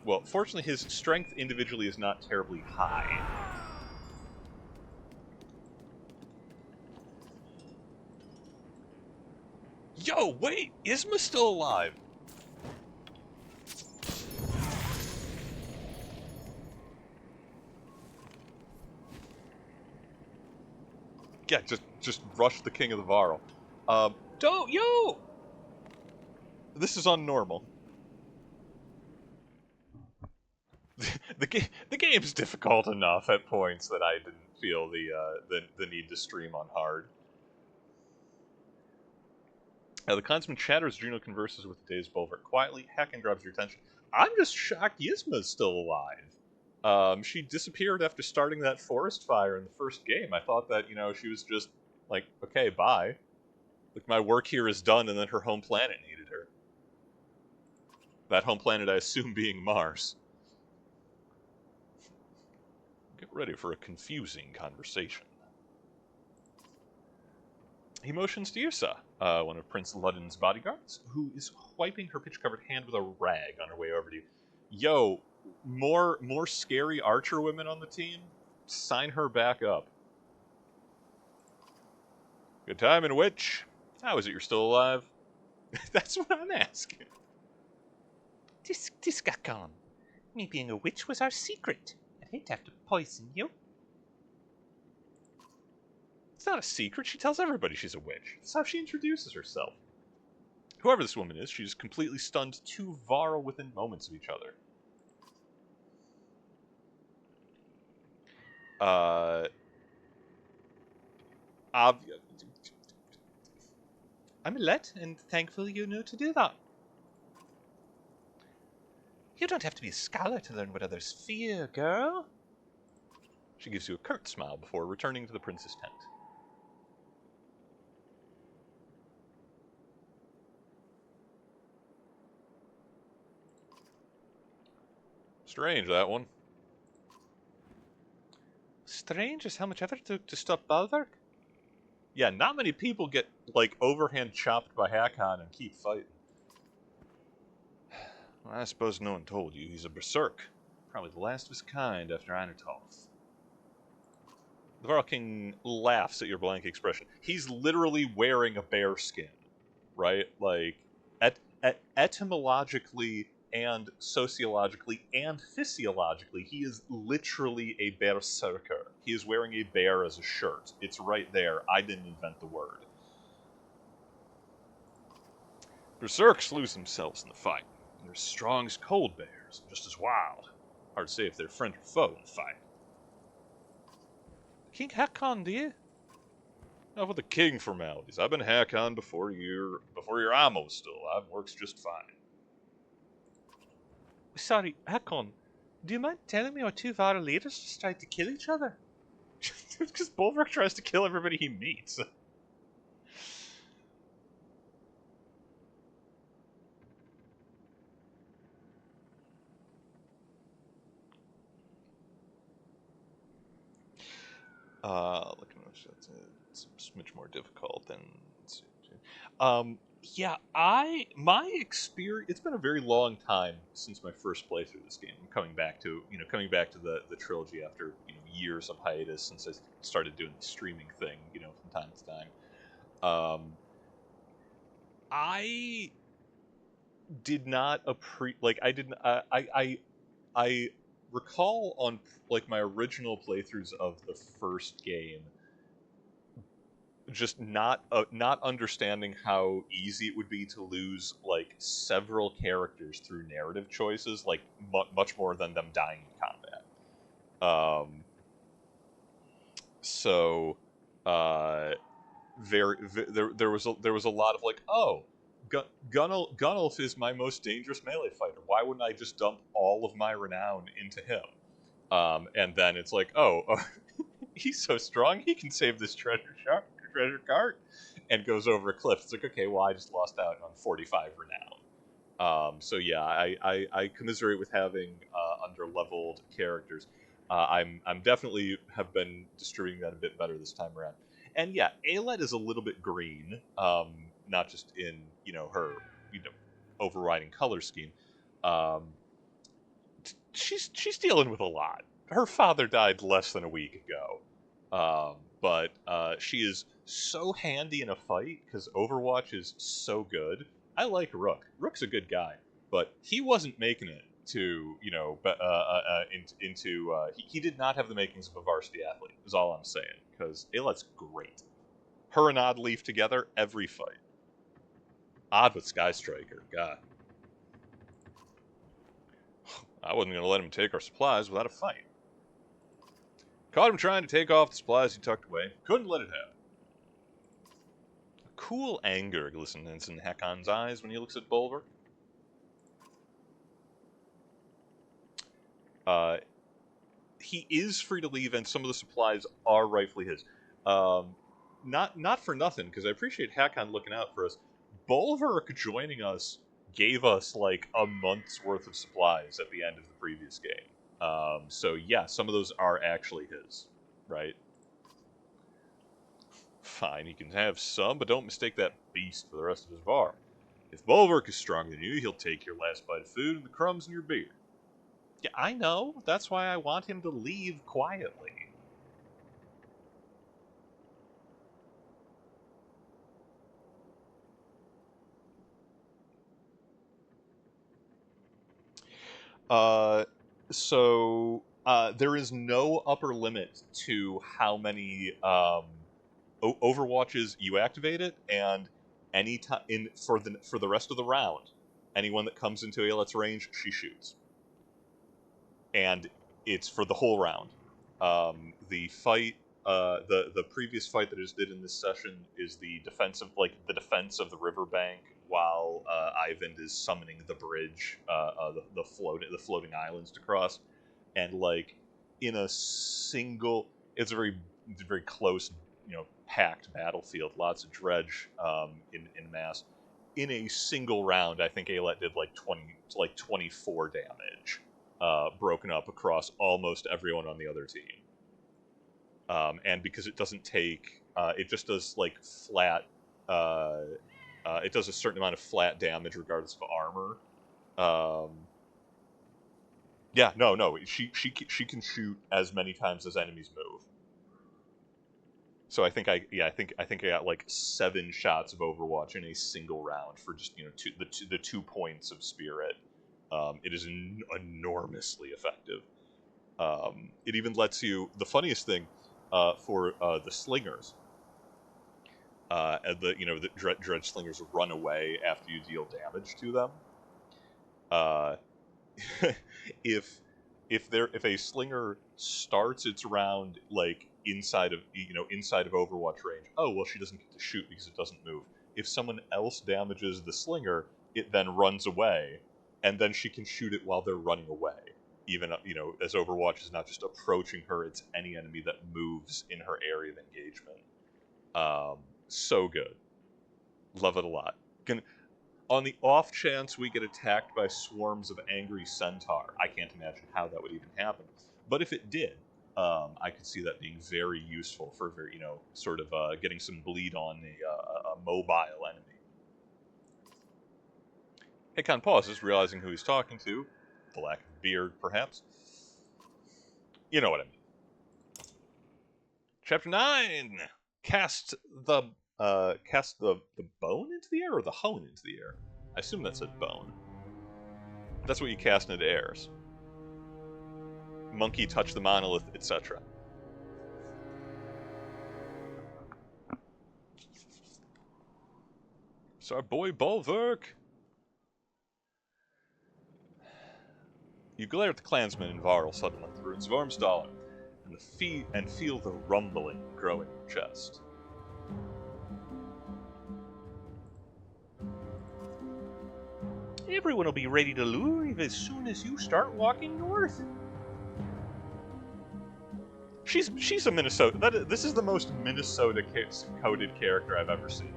Well, fortunately, his strength individually is not terribly high. Yo, wait, Isma's still alive. Yeah, just rush the King of the Varl. Don't, yo! This is unnormal. The game's difficult enough at points that I didn't feel the need to stream on hard. The clansman chatters. Juno converses with the dazed Bolvark quietly. Hacken grabs your attention. I'm just shocked Yzma's still alive. She disappeared after starting that forest fire in the first game. I thought that, she was just like, okay, bye. Like, my work here is done, and then her home planet needed her. That home planet, I assume, being Mars. Get ready for a confusing conversation. He motions to Yrsa, one of Prince Ludden's bodyguards, who is wiping her pitch-covered hand with a rag on her way over to you. Yo, more scary archer women on the team? Sign her back up. Good time in Witch. How is it you're still alive? That's what I'm asking. Discacon. Me being a witch was our secret. I'd hate to have to poison you. It's not a secret. She tells everybody she's a witch. That's how she introduces herself. Whoever this woman is, she's completely stunned two Varl within moments of each other. I'm Alette, and thankful you knew to do that. You don't have to be a scholar to learn what others fear, girl. She gives you a curt smile before returning to the prince's tent. Strange, that one. Strange is how much effort it took to stop Bolvark. Yeah, not many people get, like, overhand chopped by Hakon and keep fighting. Well, I suppose no one told you. He's a berserk. Probably the last of his kind after Einartoth. The Varl King laughs at your blank expression. He's literally wearing a bear skin, right? Like, etymologically and sociologically and physiologically, he is literally a berserker. He is wearing a bear as a shirt. It's right there. I didn't invent the word. Berserks lose themselves in the fight. They're as strong as cold bears, just as wild. Hard to say if they're friend or foe in the fight. King Hakon, do you? Enough with the king formalities. I've been Hakon before your ammo was still alive. Works just fine. Sorry, Hakon, do you mind telling me why two Varl leaders just tried to kill each other? Because Bolvark tries to kill everybody he meets. Looking at this, it's a smidge more difficult than. Yeah, my experience. It's been a very long time since my first playthrough of this game. I'm coming back to the trilogy after years of hiatus since I started doing the streaming thing, from time to time. I did not like I didn't I recall on like my original playthroughs of the first game just not understanding how easy it would be to lose like several characters through narrative choices, like much more than them dying in combat. So uh there was a lot of like, oh, Gunnulf is my most dangerous melee fighter. Why wouldn't I just dump all of my renown into him? And then it's like, oh, he's so strong, he can save this treasure cart, and goes over a cliff. It's like, okay, well, I just lost out on 45 renown. So yeah, I commiserate with having under-leveled characters. I'm definitely have been distributing that a bit better this time around. And yeah, Aelette is a little bit green, not just in her overriding color scheme. Um, she's dealing with a lot. Her father died less than a week ago, but she is so handy in a fight because Overwatch is so good. I like Rook. Rook's a good guy, but he wasn't making it to into he did not have the makings of a varsity athlete. Is all I'm saying, because Aelette's great. Her and Oddleaf together every fight. Odd with Sky Striker, God. I wasn't going to let him take our supplies without a fight. Caught him trying to take off the supplies he tucked away. Couldn't let it happen. A cool anger glistens in Hakon's eyes when he looks at Bulwark. He is free to leave, and some of the supplies are rightfully his. Not for nothing, because I appreciate Hakon looking out for us. Bulwark joining us gave us like a month's worth of supplies at the end of the previous game. So yeah, some of those are actually his, right? Fine, he can have some, but don't mistake that beast for the rest of his var. If Bulwark is stronger than you, he'll take your last bite of food and the crumbs in your beer. Yeah, I know. That's why I want him to leave quietly. Uh, there is no upper limit to how many Overwatches you activate it, and any time for the rest of the round, anyone that comes into Aelette's range, she shoots, and it's for the whole round. The fight, the previous fight that I just did in this session is the defense of the riverbank while Ivan is summoning the bridge, the floating islands to cross, and like in a single, it's a very close, packed battlefield, lots of dredge in mass. In a single round, I think Aelette did like 24 damage, broken up across almost everyone on the other team. And because it doesn't take, it just does like flat, it does a certain amount of flat damage regardless of armor. Yeah, no, she can shoot as many times as enemies move. So I think I got like 7 shots of Overwatch in a single round for just the 2 points of spirit. It is enormously effective. It even lets you. The funniest thing for the slingers, the dredge slingers run away after you deal damage to them. If a slinger starts its round like inside of Overwatch range, oh well, she doesn't get to shoot because it doesn't move. If someone else damages the slinger, it then runs away, and then she can shoot it while they're running away. Even as Overwatch is not just approaching her, it's any enemy that moves in her area of engagement. So good, love it a lot. On the off chance we get attacked by swarms of angry centaur, I can't imagine how that would even happen. But if it did, I could see that being very useful for sort of getting some bleed on a mobile enemy. Hakon pauses, realizing who he's talking to. The lack of beard, perhaps. You know what I mean. Chapter 9! Cast the cast the bone into the air or the hone into the air? I assume that said bone. That's what you cast into airs. Monkey, touch the monolith, etc. It's our boy Bulwark. You glare at the clansmen in Varl settlement, the ruins of Ormsdaler, and feel the rumbling grow in your chest. Everyone will be ready to leave as soon as you start walking north. She's a Minnesota. This is the most Minnesota-coded character I've ever seen.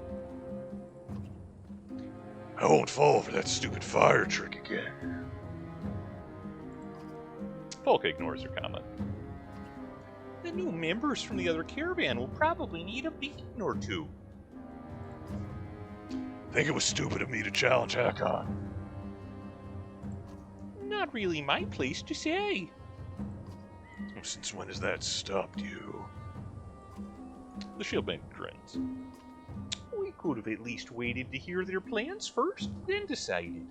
I won't fall for that stupid fire trick again. Volk ignores your comment. The new members from the other caravan will probably need a beating or two. Think it was stupid of me to challenge Hakon. Not really my place to say. Since when has that stopped you? The Shieldmate grins. We could have at least waited to hear their plans first, then decided.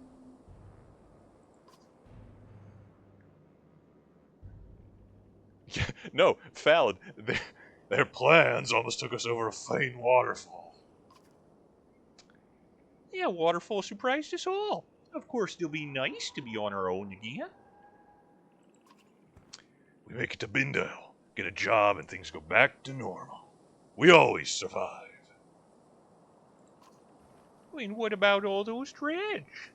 No, Fallon. Their plans almost took us over a famed waterfall. Yeah, waterfall surprised us all. Of course, it'll be nice to be on our own again. We make it to Bindale, get a job, and things go back to normal. We always survive. And what about all those dredge?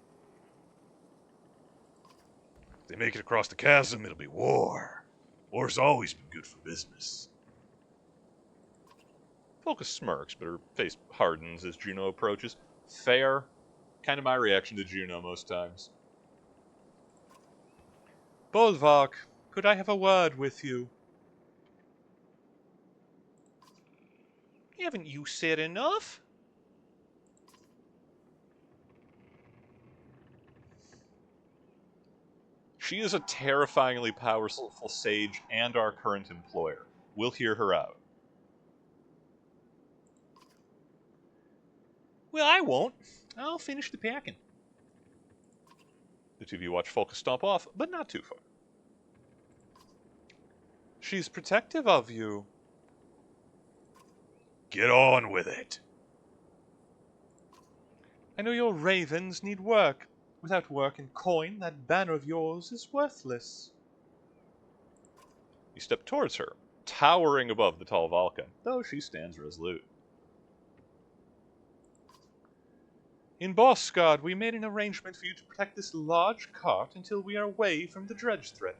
If they make it across the chasm, it'll be war. War's always been good for business. Volka smirks, but her face hardens as Juno approaches. Fair. Kind of my reaction to Juno most times. Bolvark, could I have a word with you? Haven't you said enough? She is a terrifyingly powerful sage and our current employer. We'll hear her out. Well, I won't. I'll finish the packing. The two of you watch Volka stomp off, but not too far. She's protective of you. Get on with it. I know your ravens need work. Without work and coin, that banner of yours is worthless. You step towards her, towering above the tall Valka, though she stands resolute. In Bosgard, we made an arrangement for you to protect this large cart until we are away from the dredge threat.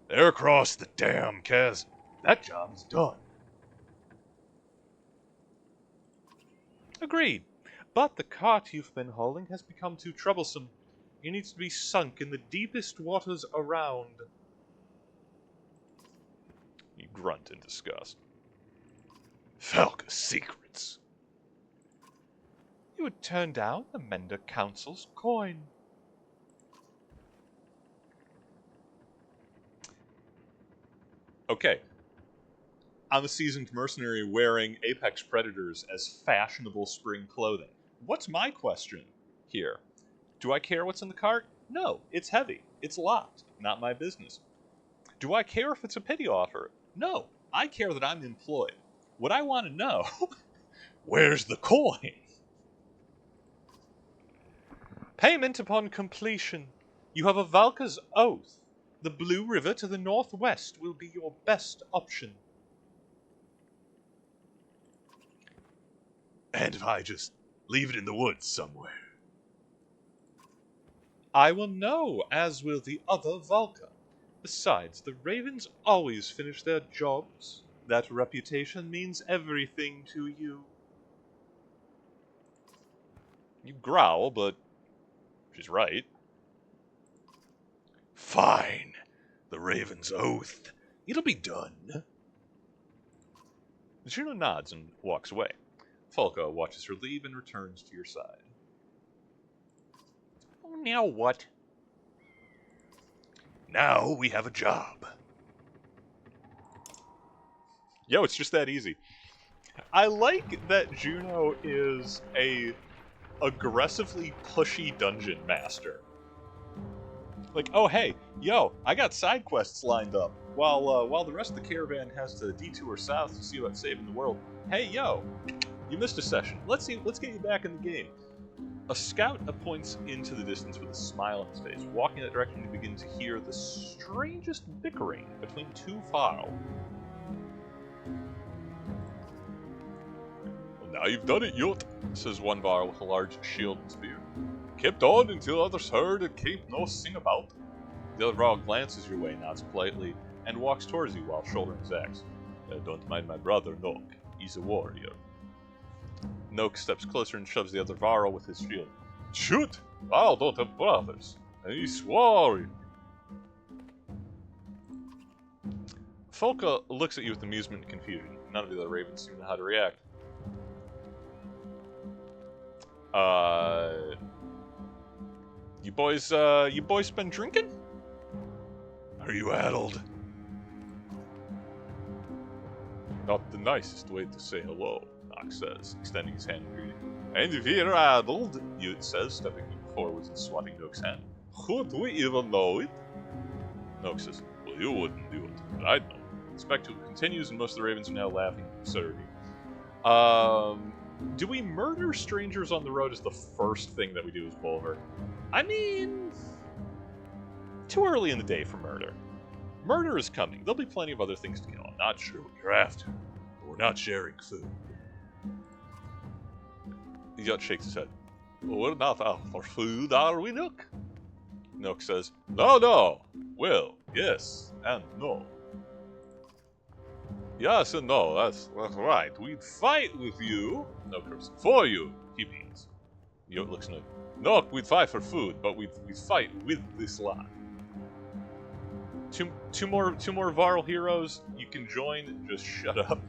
They're across the damn chasm. That job is done. Agreed. But the cart you've been hauling has become too troublesome. It needs to be sunk in the deepest waters around. You grunt in disgust. Falca's secrets. You would turn down the Mender Council's coin. Okay. I'm a seasoned mercenary wearing Apex Predators as fashionable spring clothing. What's my question here? Do I care what's in the cart? No, it's heavy. It's locked. Not my business. Do I care if it's a pity offer? No, I care that I'm employed. What I want to know, where's the coin? Payment upon completion. You have a Valka's oath. The Blue River to the northwest will be your best option. And if I just leave it in the woods somewhere? I will know, as will the other Valka. Besides, the Ravens always finish their jobs. That reputation means everything to you. You growl, but she's right. Fine. The Raven's oath. It'll be done. Juno nods and walks away. Falco watches her leave and returns to your side. Oh, now what? Now we have a job. Yo, it's just that easy. I like that Juno is a aggressively pushy dungeon master. Like, oh hey, yo, I got side quests lined up. While the rest of the caravan has to detour south to see about saving the world. Hey yo, you missed a session. Let's get you back in the game. A scout points into the distance with a smile on his face. Walking in that direction, you begin to hear the strangest bickering between two Varl. Well, now you've done it, Yot, says one Varl with a large shield and spear. Kept on until others heard and came no sing about. The other Varl glances your way, nods politely, and walks towards you while shouldering his axe. Don't mind my brother, Nok. He's a warrior. Noak steps closer and shoves the other Varl with his shield. Shoot! Varl don't have brothers, and he's warrior. Folka looks at you with amusement and confusion. None of the other ravens seem to know how to react. You boys been drinking? Are you addled? Not the nicest way to say hello, Nox says, extending his hand in greeting. And if you're addled, Ute says, stepping forwards and swatting Noak's hand. Would we even know it? Noak says, well, you wouldn't do it, but I'd know. The spectacle continues, and most of the ravens are now laughing absurdity. Do we murder strangers on the road as the first thing that we do as Bulver? I mean, too early in the day for murder. Murder is coming. There'll be plenty of other things to kill. I'm not sure what you're after, but we're not sharing food. Yut shakes his head. Well, we're not out for food, are we, Nook? Nook says, no. Well, yes, and no. Yes and no, that's right. We'd fight with you. Nook goes, for you, he means. Yut looks at Nook. Nook, we'd fight for food, but we'd fight with this lot. Two more Varl heroes. You can join. Just shut up.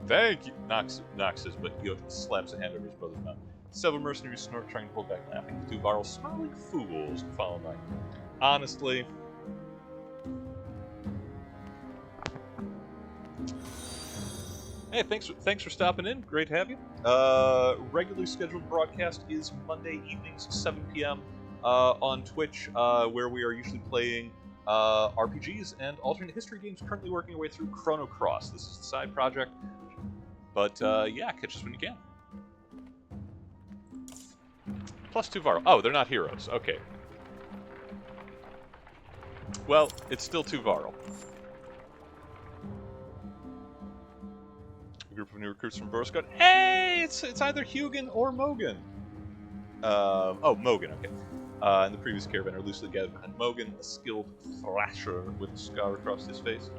Thank you, Nox says, but Yot slaps a hand over his brother's mouth. Several mercenaries snort, trying to pull back, laughing. The two Varl smile like fools and follow night. Honestly, hey, thanks for stopping in. Great to have you. Regularly scheduled broadcast is Monday evenings, 7 p.m. On Twitch, where we are usually playing RPGs and alternate history games. Currently working our way through Chrono Cross. This is the side project, but yeah, catch us when you can. Plus 2 Varl. Oh, they're not heroes. Okay. Well, it's still 2 Varl. A group of new recruits from Boroscott. Hey, it's either Hugin or Mogan. Oh, Mogan. Okay. And the previous caravan are loosely gathered behind Mogan, a skilled thrasher with a scar across his face.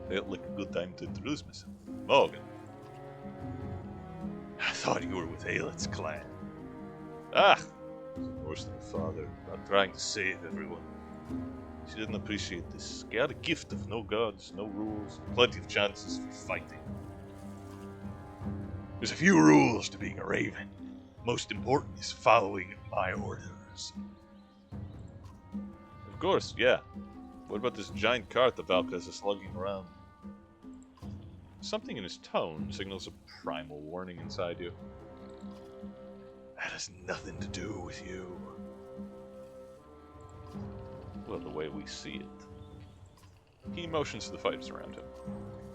Felt like a good time to introduce myself. Mogan. I thought you were with Aelit's clan. Ah! Worse than your father, not trying to save everyone. She didn't appreciate this. She had a gift of no gods, no rules, plenty of chances for fighting. There's a few rules to being a raven. Most important is following my orders. Of course, yeah. What about this giant cart the Valkas are slugging around? Something in his tone signals a primal warning inside you. That has nothing to do with you. Well, the way we see it. He motions to the fighters around him.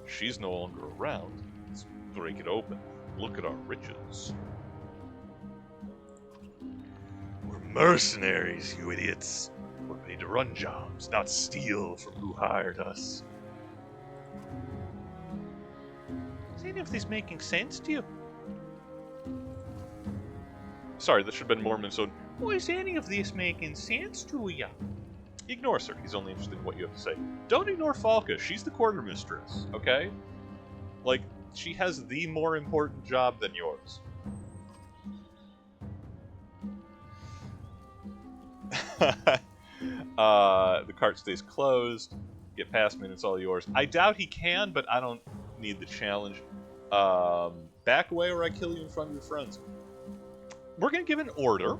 She's no longer around. Let's break it open. Look at our riches. We're mercenaries, you idiots. We're paid to run jobs, not steal from who hired us. Is any of this making sense to you? Sorry, that should have been Mormon's own. Is any of this making sense to you? He ignores her. He's only interested in what you have to say. Don't ignore Falca. She's the quartermistress, okay? Like, she has the more important job than yours. The cart stays closed. Get past me and it's all yours. I doubt he can, but I don't need the challenge. Back away or I kill you in front of your friends. We're going to give an order.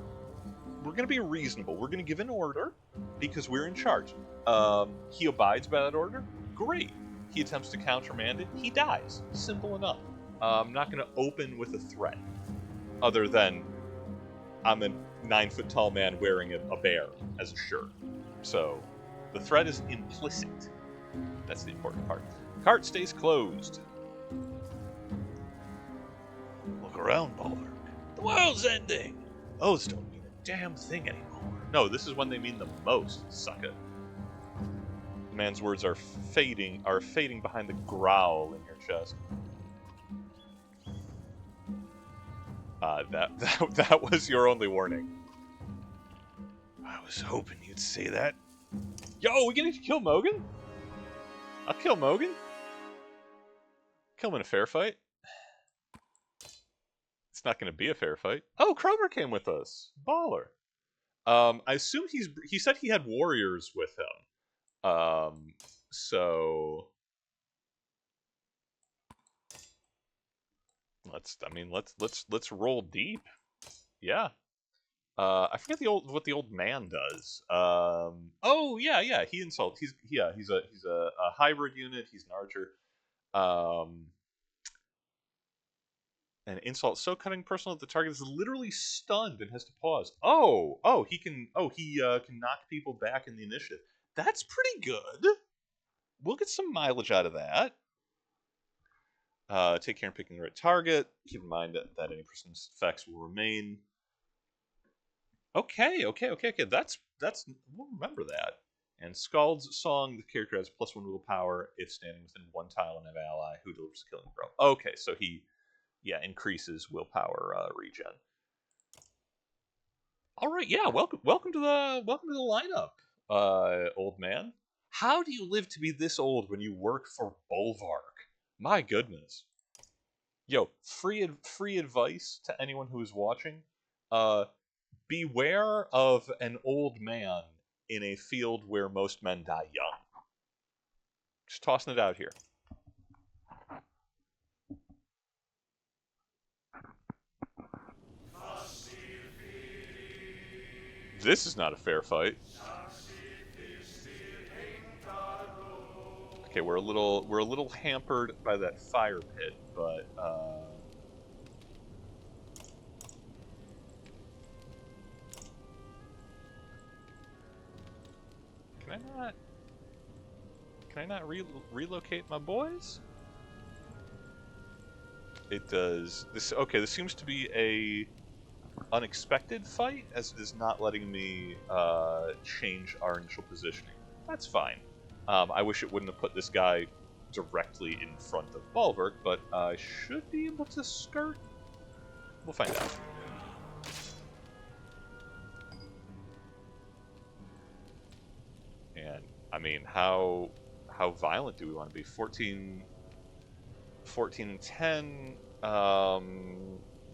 We're going to be reasonable. We're going to give an order because we're in charge. He abides by that order. Great. He attempts to countermand it. He dies. Simple enough. I'm not going to open with a threat, other than I'm a 9-foot tall man wearing a bear as a shirt. So the threat is implicit. That's the important part. Cart stays closed. Look around, Baldur. The world's ending. Oaths don't mean a damn thing anymore. No, this is when they mean the most, sucker. The man's words are fading behind the growl in your chest. That was your only warning. I was hoping you'd say that. Yo, we gonna kill Mogan? I'll kill Mogan. Kill him in a fair fight. It's not gonna be a fair fight. Oh, Kromer came with us. Baller. I assume he said he had warriors with him. So let's roll deep. Yeah. I forget what the old man does. Oh yeah. He insults. He's a hybrid unit. He's an archer. An insult so cutting personal that the target is literally stunned and has to pause. He can knock people back in the initiative. That's pretty good. We'll get some mileage out of that. Take care in picking the right target. Keep in mind that any person's effects will remain. Okay. That's we'll remember that. And Scald's Song, the character has +1 willpower if standing within 1 tile of an ally who delivers a killing blow. Okay, so he increases willpower regen. All right, yeah, welcome to the lineup, old man. How do you live to be this old when you work for Bolvark? My goodness. Yo, free advice to anyone who is watching. Beware of an old man in a field where most men die young. Just tossing it out here. This is not a fair fight. Okay, we're a little hampered by that fire pit, but Can I not relocate my boys? It does. This seems to be a unexpected fight, as it is not letting me change our initial positioning. That's fine. I wish it wouldn't have put this guy directly in front of Bulwark, but I should be able to skirt. We'll find out. And I mean, how violent do we want to be? 14 and 10.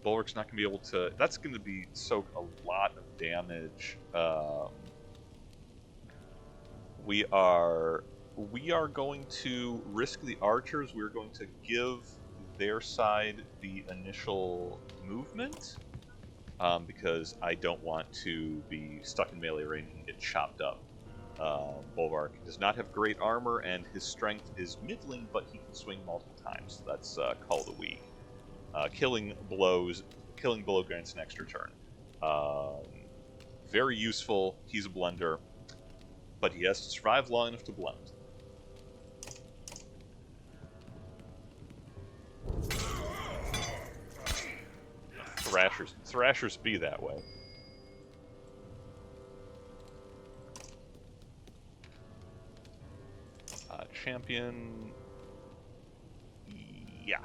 Bulwark's not going to be able to. That's going to be soak a lot of damage. We are going to risk the archers. We're going to give their side the initial movement because I don't want to be stuck in melee range and get chopped up. Bulwark does not have great armor, and his strength is middling, but he can swing multiple times. So that's call of the week. Killing blow grants an extra turn. Very useful. He's a blender, but he has to survive long enough to blend. Thrashers be that way. Champion. Yeah.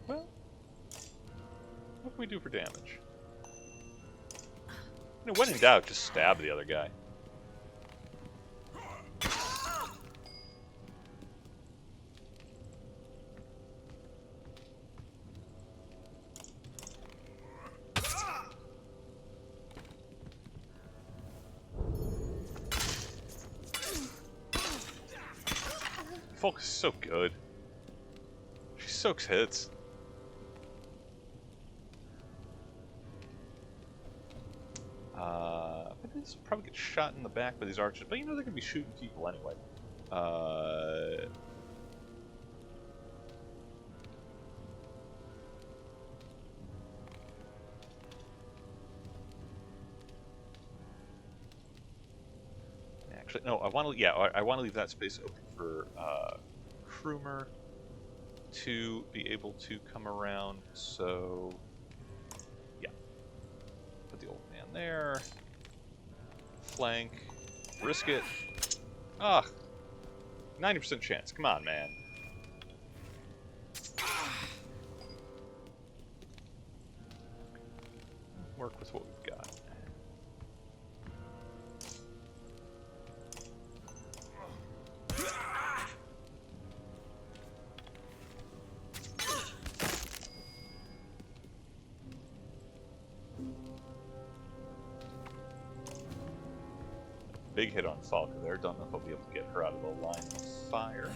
Well, what can we do for damage? When in doubt, just stab the other guy. Folk is so good. She soaks hits. This will probably get shot in the back by these archers, but you know they're gonna be shooting people anyway. Actually, no. I want to. Yeah, I want to leave that space open for Krumer to be able to come around. So, yeah, put the old man there. Flank. Risk it. Ah, 90% chance. Come on, man. Work with what we've got. Big hit on Falca there. Don't know if I'll be able to get her out of the line of fire.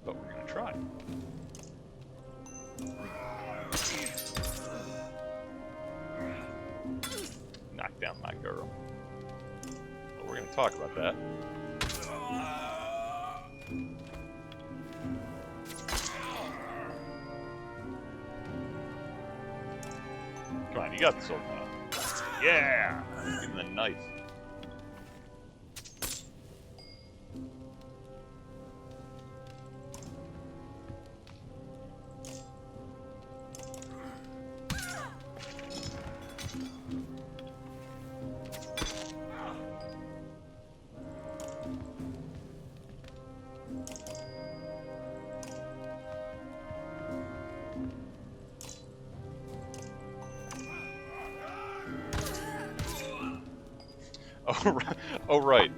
But we're gonna try. Knock down my girl. But we're gonna talk about that. Come on, you got this old man. Yeah! Give him the knife. Oh right.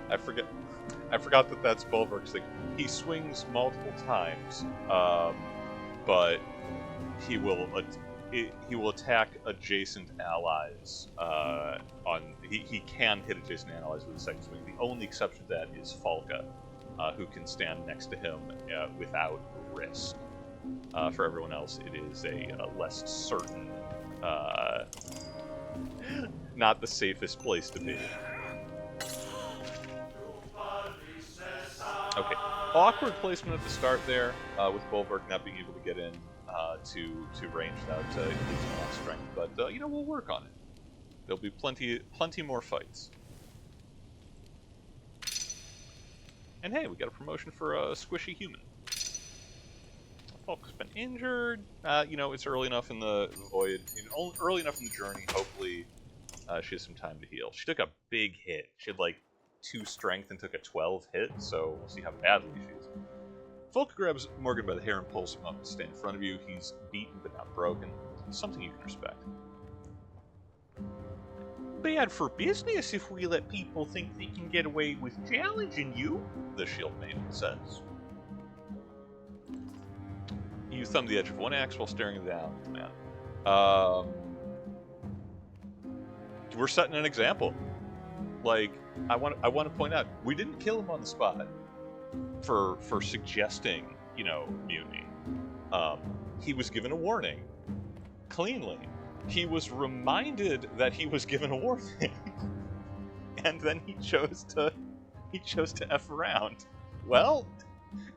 I forgot that that's Bulwark's thing. He swings multiple times, but he will attack adjacent allies. He can hit adjacent allies with a second swing. The only exception to that is Falca, who can stand next to him without risk. For everyone else, it is a less certain. Not the safest place to be. Okay, awkward placement at the start there, with Bulwark not being able to get in to range without using max strength. But you know, we'll work on it. There'll be plenty more fights. And hey, we got a promotion for a squishy human. Falk's been injured. You know, it's early enough in the void, early enough in the journey. Hopefully, she has some time to heal. She took a big hit. She had like 2 strength and took a 12 hit, so we'll see how badly she is. Falk grabs Morgan by the hair and pulls him up to stand in front of you. He's beaten but not broken. Something you can respect. Bad for business if we let people think they can get away with challenging you, the shield maiden says. You thumb the edge of one axe while staring down at the man. We're setting an example. Like, I want to point out, we didn't kill him on the spot for suggesting, you know, mutiny. He was given a warning, cleanly. He was reminded that he was given a warning, and then he chose to F around. Well,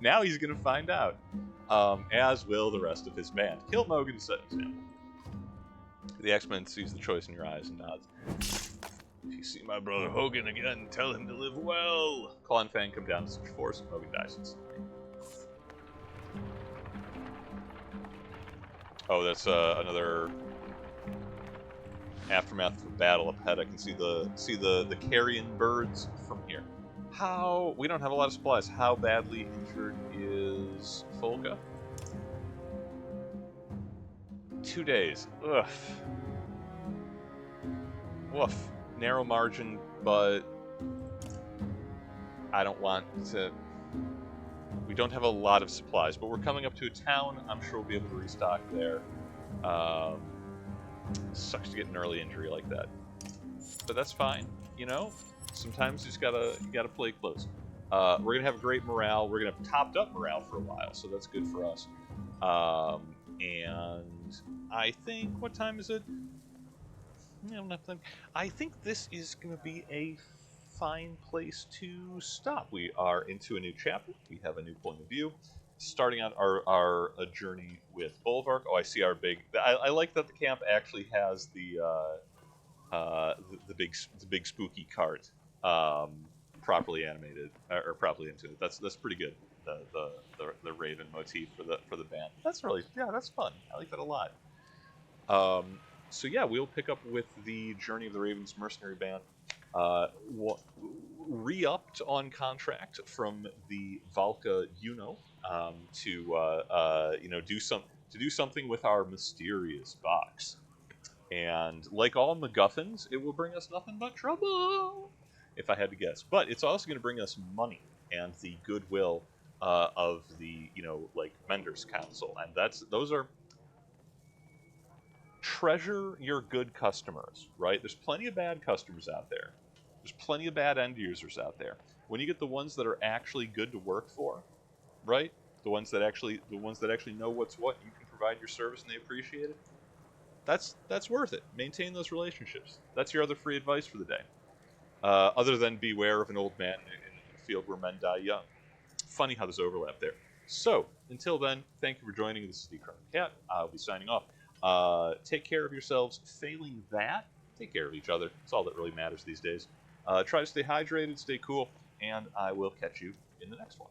now he's gonna find out, as will the rest of his band. Kill Mogan to set an example. The X-Men sees the choice in your eyes and nods. If you see my brother Hogan again, tell him to live well. Claw and Fang come down to search force, and Mogan dies instantly. Oh, that's another aftermath of a battle up ahead. I can see the carrion birds from here. How we don't have a lot of supplies. How badly injured is Folga? 2 days. Ugh. Woof. Narrow margin, but I don't want to. We don't have a lot of supplies, but we're coming up to a town. I'm sure we'll be able to restock there. Sucks to get an early injury like that, but that's fine. You know, sometimes you just gotta play close. We're gonna have great morale. We're gonna have topped up morale for a while, so that's good for us. And I think, what time is it? No, nothing. I think this is going to be a fine place to stop. We are into a new chapter. We have a new point of view. Starting out our journey with Bolvark. Oh, I see our big. I like that the camp actually has the big spooky cart properly animated or properly into it. That's pretty good. The raven motif for the band. That's really, yeah, that's fun. I like that a lot. So yeah, we'll pick up with the Journey of the Ravens Mercenary Band. Re-upped on contract from the Valka do something with our mysterious box. And like all MacGuffins, it will bring us nothing but trouble, if I had to guess. But it's also going to bring us money and the goodwill of the Menders Council, and those are treasure your good customers, right? There's plenty of bad customers out there. There's plenty of bad end users out there. When you get the ones that are actually good to work for, right? The ones that actually know what's what, you can provide your service and they appreciate it. That's worth it. Maintain those relationships. That's your other free advice for the day. Other than beware of an old man in a field where men die young. Funny how there's overlap there. So, until then, thank you for joining. This is the Chrome Cat. I'll be signing off. Take care of yourselves. Failing that, take care of each other. It's all that really matters these days. Try to stay hydrated, stay cool, and I will catch you in the next one.